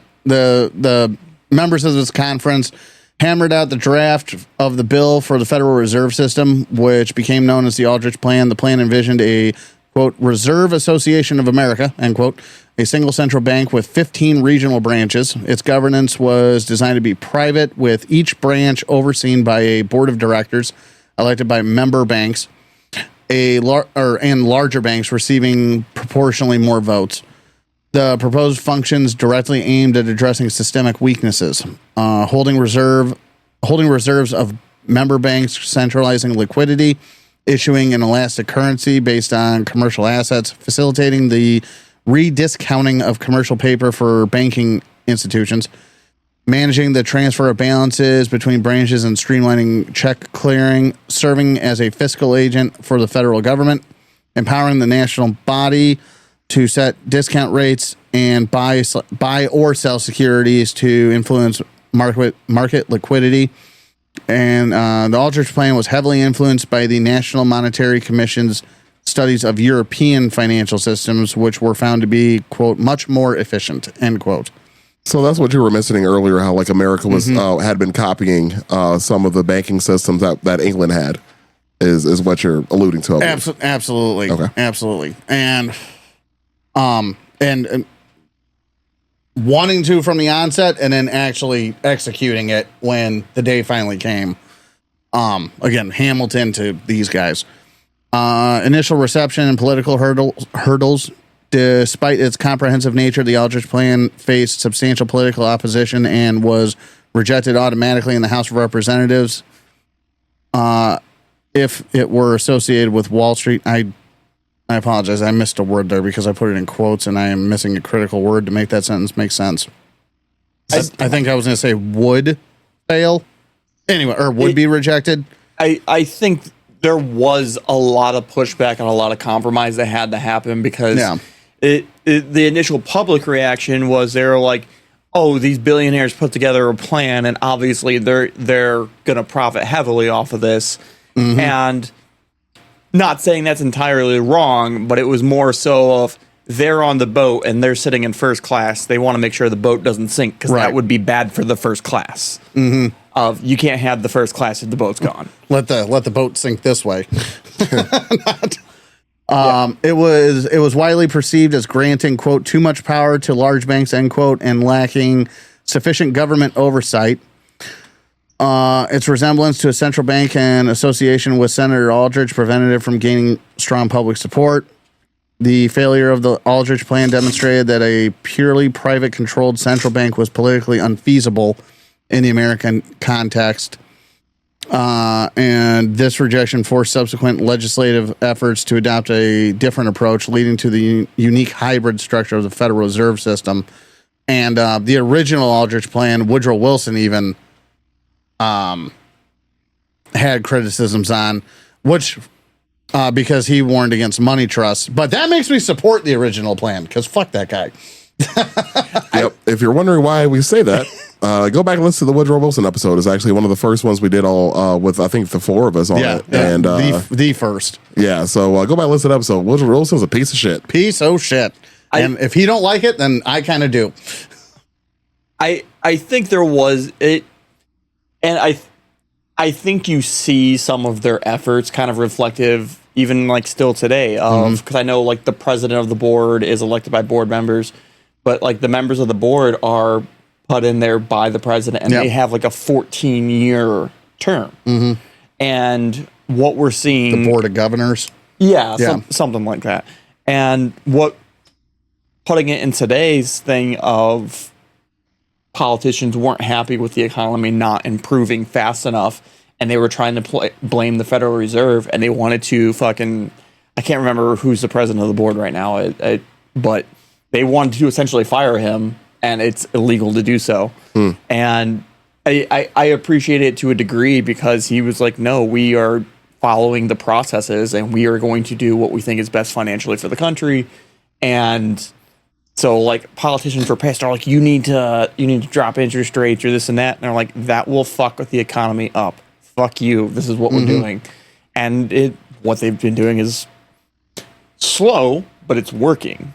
members of this conference hammered out the draft of the bill for the Federal Reserve System, which became known as the Aldrich Plan. The plan envisioned a, quote, Reserve Association of America, end quote, a single central bank with 15 regional branches. Its governance was designed to be private, with each branch overseen by a board of directors elected by member banks, and larger banks receiving proportionally more votes. The proposed functions directly aimed at addressing systemic weaknesses, holding reserves of member banks, centralizing liquidity, issuing an elastic currency based on commercial assets, facilitating the rediscounting of commercial paper for banking institutions, managing the transfer of balances between branches and streamlining check clearing, serving as a fiscal agent for the federal government, empowering the national body to set discount rates and buy or sell securities to influence market liquidity. And the Aldrich Plan was heavily influenced by the National Monetary Commission's studies of European financial systems, which were found to be, quote, much more efficient, end quote. So that's what you were mentioning earlier, how like America was had been copying some of the banking systems that England had, is what you're alluding to. Absolutely. Okay. Absolutely. And wanting to from the onset and then actually executing it when the day finally came. Again, Hamilton to these guys. Initial reception and political hurdles. Despite its comprehensive nature, the Aldrich Plan faced substantial political opposition and was rejected automatically in the House of Representatives. If it were associated with Wall Street, I apologize. I missed a word there because I put it in quotes and I am missing a critical word to make that sentence make sense. I think I was going to say would fail anyway, or would be rejected. I think there was a lot of pushback and a lot of compromise that had to happen because the initial public reaction was they were like, oh, these billionaires put together a plan and obviously they're going to profit heavily off of this. Mm-hmm. And not saying that's entirely wrong, but it was more so of they're on the boat and they're sitting in first class. They want to make sure the boat doesn't sink because that would be bad for the first class. Mm-hmm. of you can't have the first class if the boat's gone. Let the boat sink this way. It was widely perceived as granting, quote, too much power to large banks, end quote, and lacking sufficient government oversight. Its resemblance to a central bank and association with Senator Aldrich prevented it from gaining strong public support. The failure of the Aldrich plan demonstrated that a purely private controlled central bank was politically unfeasible in the American context. And this rejection forced subsequent legislative efforts to adopt a different approach, leading to the unique hybrid structure of the Federal Reserve System. And the original Aldrich plan, Woodrow Wilson even had criticisms on, which because he warned against money trusts. But that makes me support the original plan, because fuck that guy. Yep. If you're wondering why we say that, go back and listen to the Woodrow Wilson episode. It's actually one of the first ones we did all with, I think, the four of us on it. Yeah, and the first. Yeah, so go back and listen to the episode. Woodrow Wilson's a piece of shit. Piece of shit. And if he don't like it, then I kind of do. I think there was it, and I think you see some of their efforts kind of reflective, even like still today, of because I know like the president of the board is elected by board members, but like the members of the board are put in there by the president, and they have like a 14-year term. And what we're seeing, The board of governors. Something like that. And what putting it in today's thing of politicians weren't happy with the economy not improving fast enough, and they were trying to blame the Federal Reserve, and they wanted to fucking, I can't remember who's the president of the board right now, but they wanted to essentially fire him, and it's illegal to do so. And I appreciate it to a degree, because he was like, no, we are following the processes, and we are going to do what we think is best financially for the country. And so like politicians were pissed, are like, you need to drop interest rates or this and that. And they're like, that will fuck with the economy up. Fuck you. This is what we're doing. And what they've been doing is slow, but it's working.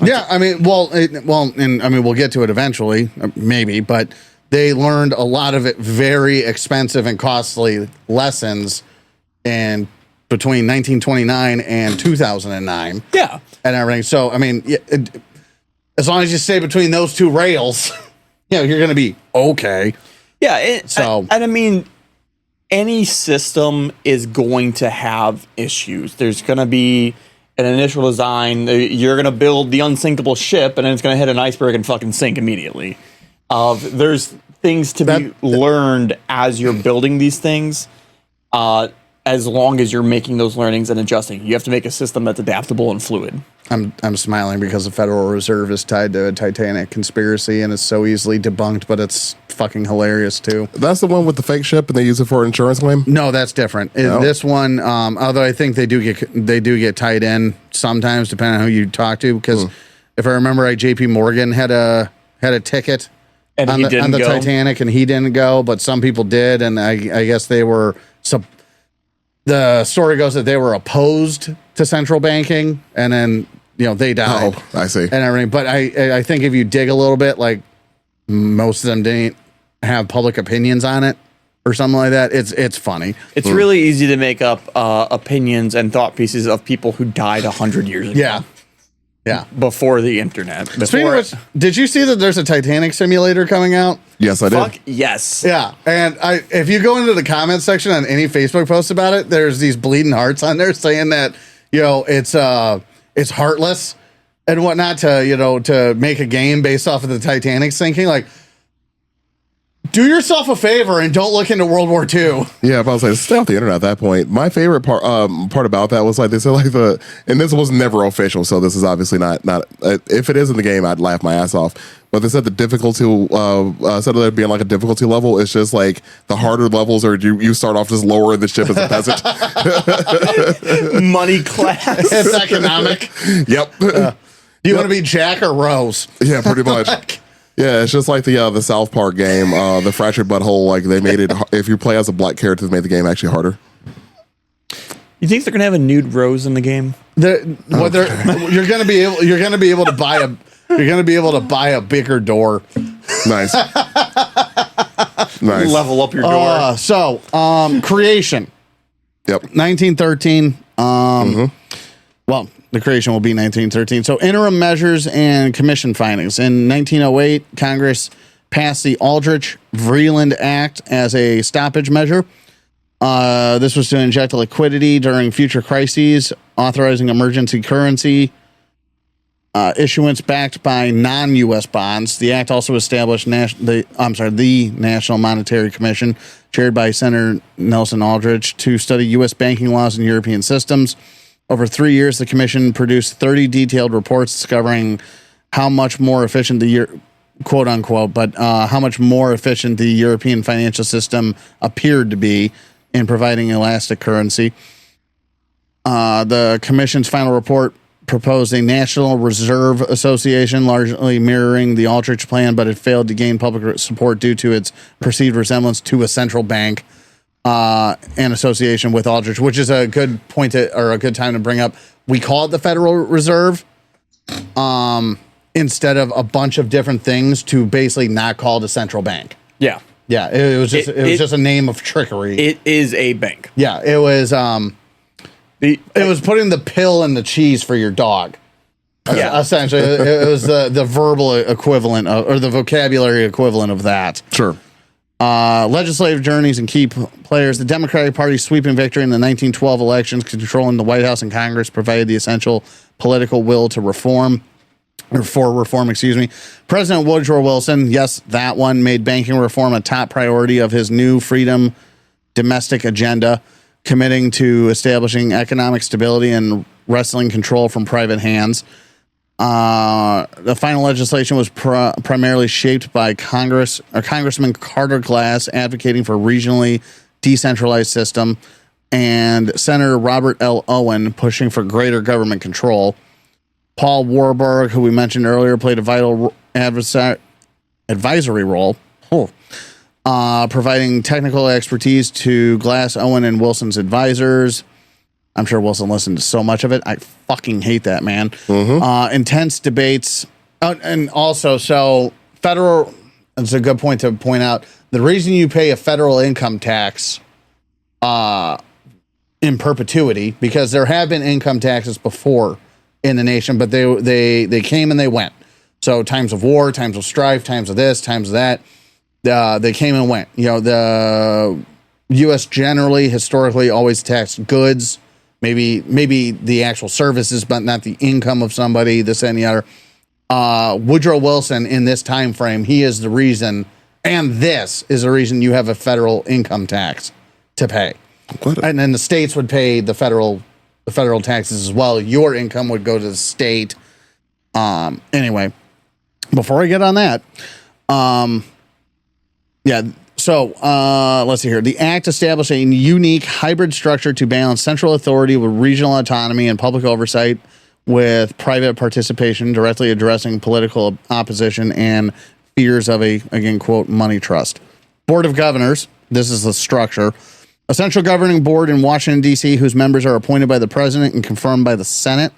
Yeah, I mean, we'll get to it eventually, maybe, but they learned a lot of it very expensive and costly lessons and between 1929 and 2009. Yeah. And everything. So, I mean, as long as you stay between those two rails, you're going to be okay. Yeah. And I mean, any system is going to have issues. There's going to be an initial design. You're going to build the unsinkable ship, and then it's going to hit an iceberg and fucking sink immediately. There's things to be learned as you're building these things. As long as you're making those learnings and adjusting, you have to make a system that's adaptable and fluid. I'm smiling because the Federal Reserve is tied to a Titanic conspiracy, and it's so easily debunked, but it's fucking hilarious too. That's the one with the fake ship, and they use it for an insurance claim? No, that's different. No. This one, although I think they do get tied in sometimes, depending on who you talk to. Because if I remember right, J.P. Morgan had a ticket and on the Titanic, and he didn't go, but some people did, and I guess they were. The story goes that they were opposed to central banking, and then they died. Oh, I see. And everything. But I think if you dig a little bit, like most of them didn't have public opinions on it or something like that. It's funny. It's really easy to make up opinions and thought pieces of people who died 100 years ago. Yeah. Before the internet. Speaking of which, did you see that there's a Titanic simulator coming out? Yes, I did. Fuck yes. Yeah. And if you go into the comment section on any Facebook post about it, there's these bleeding hearts on there saying that, it's heartless and whatnot to make a game based off of the Titanic sinking. Like, do yourself a favor and don't look into World War II. Yeah, if I was like, stay off the internet at that point. My favorite part about that was like they said like and this was never official, so this is obviously not if it is in the game, I'd laugh my ass off. But they said the difficulty instead of there being like a difficulty level, it's just like the harder levels are you start off just lower in the ship as a peasant. Money class. It's economic. Yep. Do you want to be Jack or Rose? Yeah, pretty much. Yeah, it's just like the South Park game, the Fractured Butthole. Like they made it. If you play as a black character, they made the game actually harder. You think they're gonna have a nude Rose in the game? You're gonna be able to buy a bigger door. Nice. Nice. Level up your door. Creation. Yep. 1913. Well, the creation will be 1913. So interim measures and commission findings. In 1908, Congress passed the Aldrich-Vreeland Act as a stoppage measure. This was to inject liquidity during future crises, authorizing emergency currency issuance backed by non-U.S. bonds. The act also established the National Monetary Commission, chaired by Senator Nelson Aldrich, to study U.S. banking laws and European systems. Over 3 years, the commission produced 30 detailed reports discovering how much more efficient quote unquote, but how much more efficient the European financial system appeared to be in providing elastic currency. The commission's final report proposed a National Reserve Association, largely mirroring the Aldrich plan, but it failed to gain public support due to its perceived resemblance to a central bank and association with Aldrich, which is a good point or a good time to bring up. We call it the Federal Reserve instead of a bunch of different things to basically not call it a central bank. Yeah. Yeah, it was just a name of trickery. It is a bank. Yeah, it was it was putting the pill in the cheese for your dog. Yeah. Essentially, it was the verbal equivalent or the vocabulary equivalent of that. Sure. Legislative journeys and key players. The Democratic Party's sweeping victory in the 1912 elections, controlling the White House and Congress, provided the essential political will to reform. President Woodrow Wilson, yes, that one, made banking reform a top priority of his new freedom domestic agenda, committing to establishing economic stability and wresting control from private hands. The final legislation was primarily shaped by Congressman Carter Glass, advocating for a regionally decentralized system, and Senator Robert L. Owen, pushing for greater government control. Paul Warburg, who we mentioned earlier, played a vital advisory role, providing technical expertise to Glass, Owen, and Wilson's advisors. I'm sure Wilson listened to so much of it. I fucking hate that man. Intense debates. And also, so federal, it's a good point to point out. The reason you pay a federal income tax in perpetuity, because there have been income taxes before in the nation, but they came and they went. So times of war, times of strife, times of this, times of that, they came and went. You know, the U.S. generally, historically, always taxed goods, maybe the actual services, but not the income of somebody, this and the other. Woodrow Wilson, in this time frame, he is the reason, and this is the reason you have a federal income tax to pay. And then the states would pay the federal taxes as well. Your income would go to the state. Anyway, before I get on that, let's see here. The act established a unique hybrid structure to balance central authority with regional autonomy and public oversight with private participation, directly addressing political opposition and fears of a, again, quote, money trust. Board of Governors, this is the structure. A central governing board in Washington, D.C., whose members are appointed by the president and confirmed by the Senate,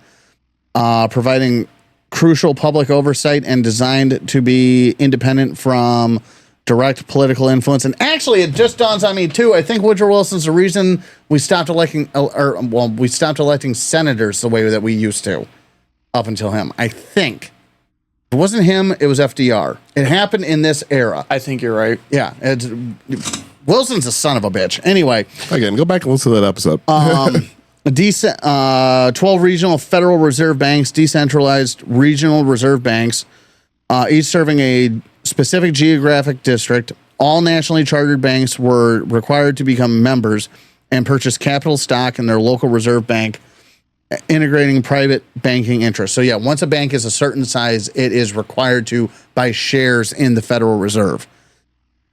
providing crucial public oversight and designed to be independent from direct political influence. And actually, it just dawns on me, too, I think Woodrow Wilson's the reason we stopped electing, we stopped electing senators the way that we used to up until him. I think. If it wasn't him, it was FDR. It happened in this era. I think you're right. Yeah. Wilson's a son of a bitch. Anyway. Again, go back and listen to that episode. 12 regional Federal Reserve banks, decentralized regional reserve banks, each serving a specific geographic district. All nationally chartered banks were required to become members and purchase capital stock in their local reserve bank, integrating private banking interests. So, yeah, once a bank is a certain size, it is required to buy shares in the Federal Reserve.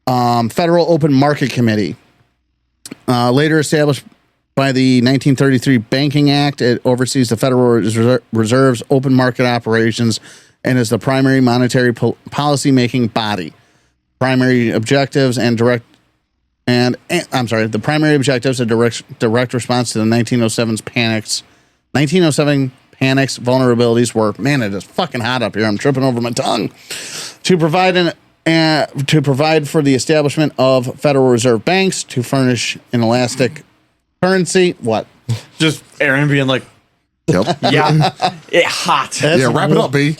Federal Open Market Committee, later established by the 1933 Banking Act. It oversees the Federal Reserve's open market operations and is the primary monetary policy-making body. Primary objectives and the primary objectives are direct response to the 1907 panics. 1907 panics vulnerabilities were, man, it is fucking hot up here. I'm tripping over my tongue. To provide an and to provide for the establishment of Federal Reserve banks to furnish an elastic currency. What? Just Aaron being like, Yep. yeah, it hot. Yeah, wrap it up, B.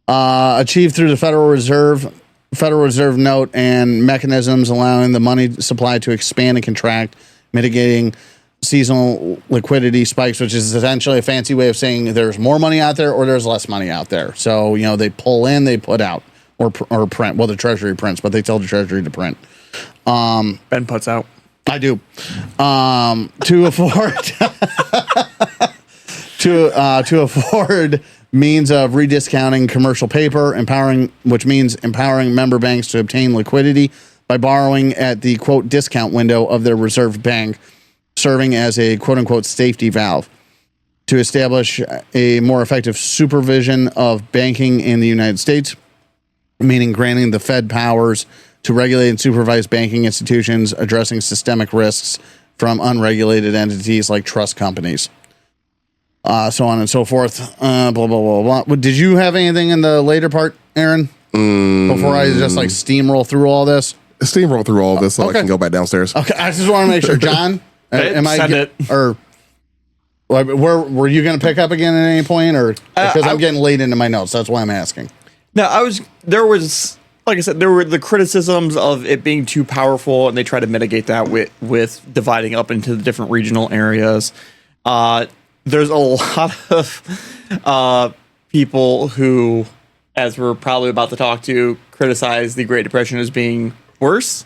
Achieved through the Federal Reserve note and mechanisms allowing the money supply to expand and contract, mitigating seasonal liquidity spikes, which is essentially a fancy way of saying there's more money out there or there's less money out there. So, they pull in, they put out, or print. Well, the Treasury prints, but they tell the Treasury to print. Ben puts out. I do. To afford to afford means of rediscounting commercial paper, which means empowering member banks to obtain liquidity by borrowing at the quote discount window of their reserve bank, serving as a quote unquote safety valve to establish a more effective supervision of banking in the United States, meaning granting the Fed powers to regulate and supervise banking institutions, addressing systemic risks from unregulated entities like trust companies. So on and so forth. Blah, blah, blah, blah. Did you have anything in the later part, Aaron? Before I just steamroll through all this? Steamroll through all this so Okay. I can go back downstairs. Okay, I just want to make sure. John, or were you going to pick up again at any point? Or because I'm getting late into my notes. That's why I'm asking. No, there was, like I said, there were the criticisms of it being too powerful, and they try to mitigate that with dividing up into the different regional areas. There's a lot of people who, as we're probably about to talk to, criticize the Great Depression as being worse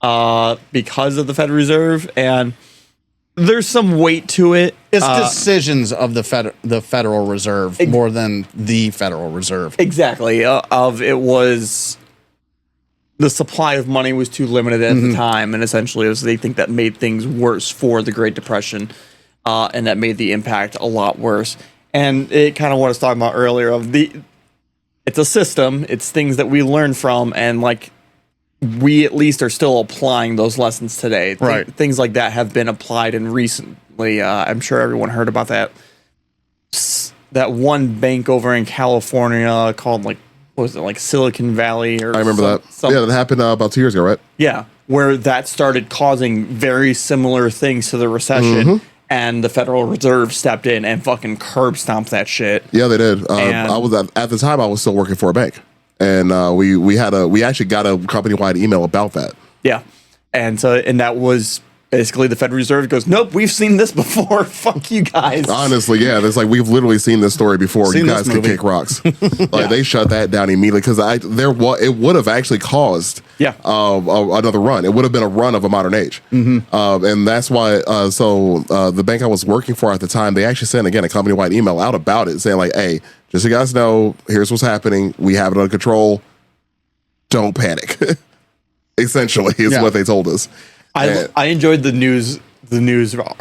because of the Federal Reserve, and there's some weight to it. It's decisions of the Federal Reserve more than the Federal Reserve. Exactly. It was the supply of money was too limited at the time, and essentially they think that made things worse for the Great Depression. And that made the impact a lot worse. And it kind of what I was talking about earlier it's a system, it's things that we learn from, and we at least are still applying those lessons today. Right. Things like that have been applied in recently. I'm sure everyone heard about that one bank over in California called what was it, Silicon Valley or I remember that. Yeah, that happened about 2 years ago, right? Yeah, where that started causing very similar things to the recession. And the Federal Reserve stepped in and fucking curb stomped that shit. Yeah, they did. I was at the time I was still working for a bank, and we actually got a company-wide email about that. Yeah, and that was basically the Federal Reserve goes, nope, we've seen this before. Fuck you guys. Honestly, yeah, there's we've literally seen this story before. You guys can kick rocks. They shut that down immediately because it would have actually caused another run. It would have been a run of a modern age, and that's why. The bank I was working for at the time, they actually sent again a company-wide email out about it, saying hey, just so you guys know, here's what's happening. We have it under control. Don't panic. Essentially, is what they told us. I enjoyed the news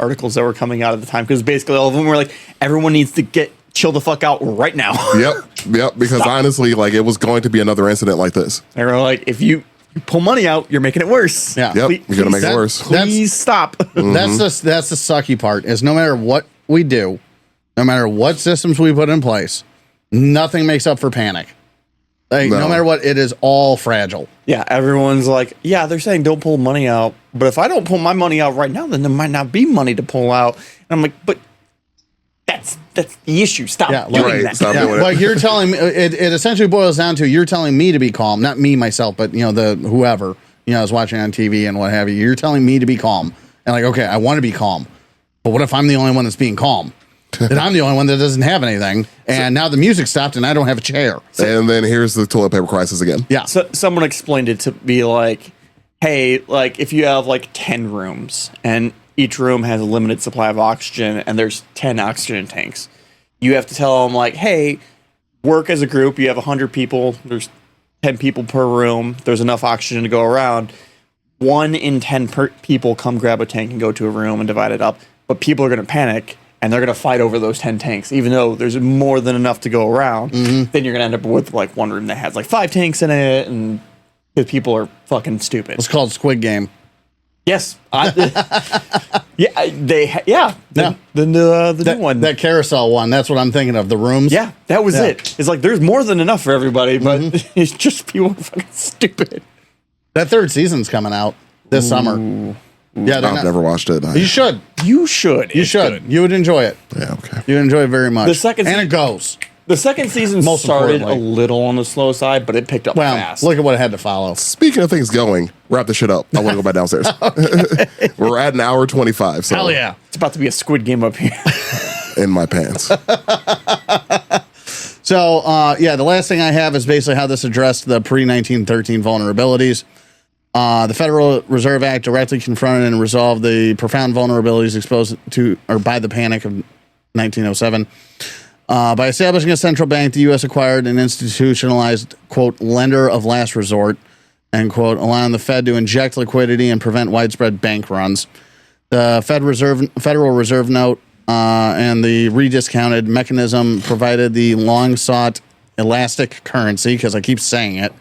articles that were coming out at the time because basically all of them were everyone needs to chill the fuck out right now. Yep. Because honestly, it was going to be another incident like this. They were if you pull money out, you're making it worse. Yeah. Yep. You're gonna make it worse. Please stop. That's the sucky part. Is no matter what we do, no matter what systems we put in place, nothing makes up for panic. No matter what, it is all fragile. Yeah, everyone's they're saying don't pull money out. But if I don't pull my money out right now, then there might not be money to pull out. And I'm but that's the issue. Stop doing that. Stop doing it. You're telling me, it essentially boils down to you're telling me to be calm, not me, myself, but, the whoever, is watching on TV and what have you. You're telling me to be calm. And okay, I want to be calm. But what if I'm the only one that's being calm? Then I'm the only one that doesn't have anything, and now the music stopped, and I don't have a chair. And then here's the toilet paper crisis again. Yeah. So someone explained it to be hey, if you have 10 rooms, and each room has a limited supply of oxygen, and there's 10 oxygen tanks, you have to tell them hey, work as a group. You have 100 people. There's 10 people per room. There's enough oxygen to go around. 1 in 10 people come grab a tank and go to a room and divide it up. But people are going to panic. And they're going to fight over those 10 tanks, even though there's more than enough to go around. Then you're going to end up with one room that has 5 tanks in it, and because people are fucking stupid. It's called Squid Game. Yes. The new one. That carousel one. That's what I'm thinking of. The rooms. Yeah, that was it. It's like there's more than enough for everybody, but it's just people are fucking stupid. That third season's coming out this summer. Yeah, I've never watched it. You should. You should. You should. Good. You would enjoy it. Yeah, okay. You would enjoy it very much. And it goes. The second season started a little on the slow side, but it picked up fast. Look at what it had to follow. Speaking of things going, wrap this shit up. I want to go back downstairs. We're at an hour 25. So Hell yeah. It's about to be a Squid Game up here. in my pants. So, the last thing I have is basically how this addressed the pre-1913 vulnerabilities. The Federal Reserve Act directly confronted and resolved the profound vulnerabilities exposed to or by the panic of 1907. By establishing a central bank, the U.S. acquired an institutionalized, quote, lender of last resort, end quote, allowing the Fed to inject liquidity and prevent widespread bank runs. The Federal Reserve Note and the rediscounted mechanism provided the long-sought elastic currency, because I keep saying it,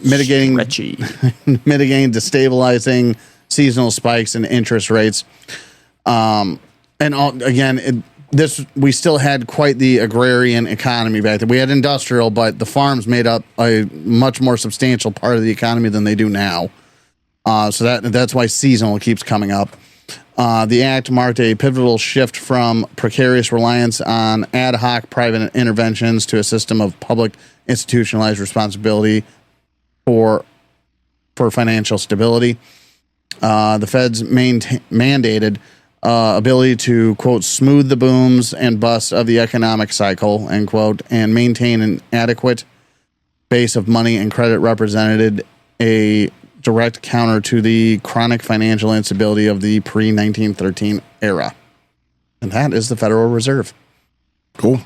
mitigating destabilizing seasonal spikes in interest rates. We still had quite the agrarian economy back then. We had industrial, but the farms made up a much more substantial part of the economy than they do now. So that's why seasonal keeps coming up. The act marked a pivotal shift from precarious reliance on ad hoc private interventions to a system of public institutionalized responsibility for financial stability. The Fed's mandated ability to, quote, smooth the booms and busts of the economic cycle, end quote, and maintain an adequate base of money and credit represented a direct counter to the chronic financial instability of the pre-1913 era. And that is the Federal Reserve. Cool.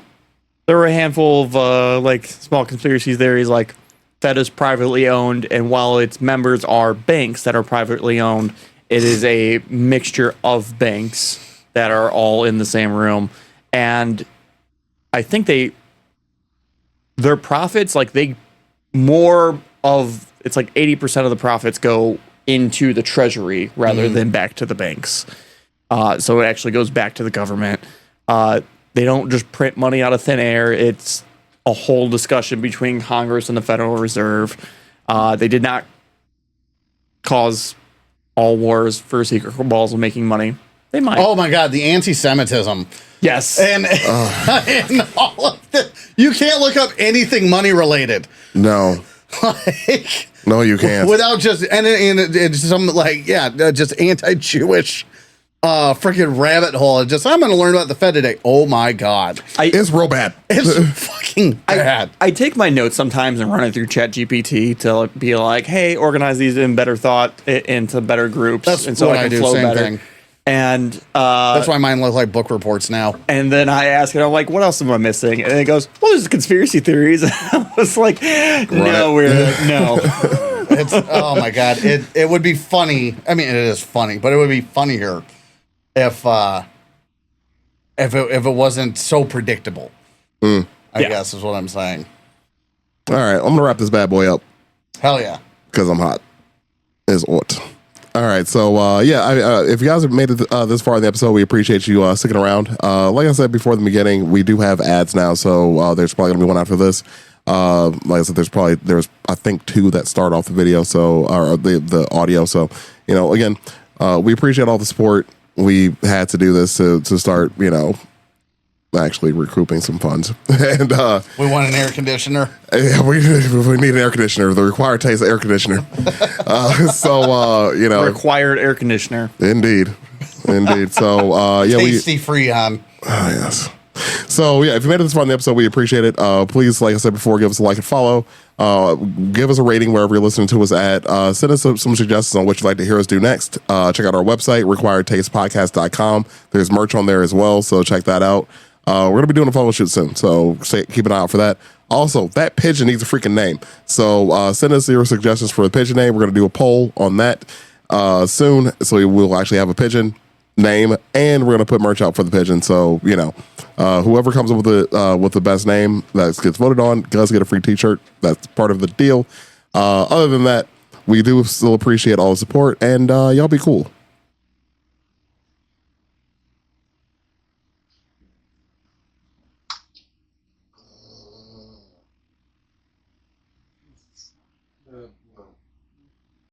There were a handful of small conspiracy theories, like Fed is privately owned, and while its members are banks that are privately owned, it is a mixture of banks that are all in the same room. And I think their profits, it's like 80% of the profits go into the treasury rather than back to the banks. So it actually goes back to the government. They don't just print money out of thin air. It's a whole discussion between Congress and the Federal Reserve. They did not cause all wars for secret balls of making money. They might. Oh my God, the anti-Semitism. Yes. And all of this. You can't look up anything money related. No. No, you can't. Without just, and it's some just anti-Jewish freaking rabbit hole. I'm going to learn about the Fed today. Oh my God. It's real bad. It's fucking bad. I take my notes sometimes and run it through ChatGPT to be like, hey, organize these in better thought into better groups. That's what I do, flow same better. Thing. And that's why mine look like book reports now. And then I ask it, I'm like, what else am I missing? And it goes, well, there's conspiracy theories. I was like, no. It's, oh my God. It would be funny. I mean, it is funny, but it would be funnier if it wasn't so predictable. I guess is what I'm saying. All right, I'm gonna wrap this bad boy up. Hell yeah, because I'm hot. Is what. All right, so if you guys have made it this far in the episode, we appreciate you sticking around. Like I said before the beginning, we do have ads now, so there's probably gonna be one after this. Like I said, there's I think 2 that start off the video, so or the audio. So again, we appreciate all the support. We had to do this to start actually recouping some funds, and we want an air conditioner. Yeah, we need an air conditioner, the required taste air conditioner. Required air conditioner. Indeed. So tasty Freon. Yes. So if you made it this far in the episode, we appreciate it. Please, like I said before, give us a like and follow. Give us a rating wherever you're listening to us at. Send us some suggestions on what you'd like to hear us do next. Check out our website, requiredtastepodcast.com. There's merch on there as well, so check that out. We're going to be doing a photo shoot soon, so keep an eye out for that. Also, that pigeon needs a freaking name. So send us your suggestions for the pigeon name. We're going to do a poll on that soon, so we'll actually have a pigeon name, and we're going to put merch out for the pigeon. So, whoever comes up with the best name that gets voted on does get a free t-shirt. That's part of the deal. Other than that, we do still appreciate all the support, and y'all be cool.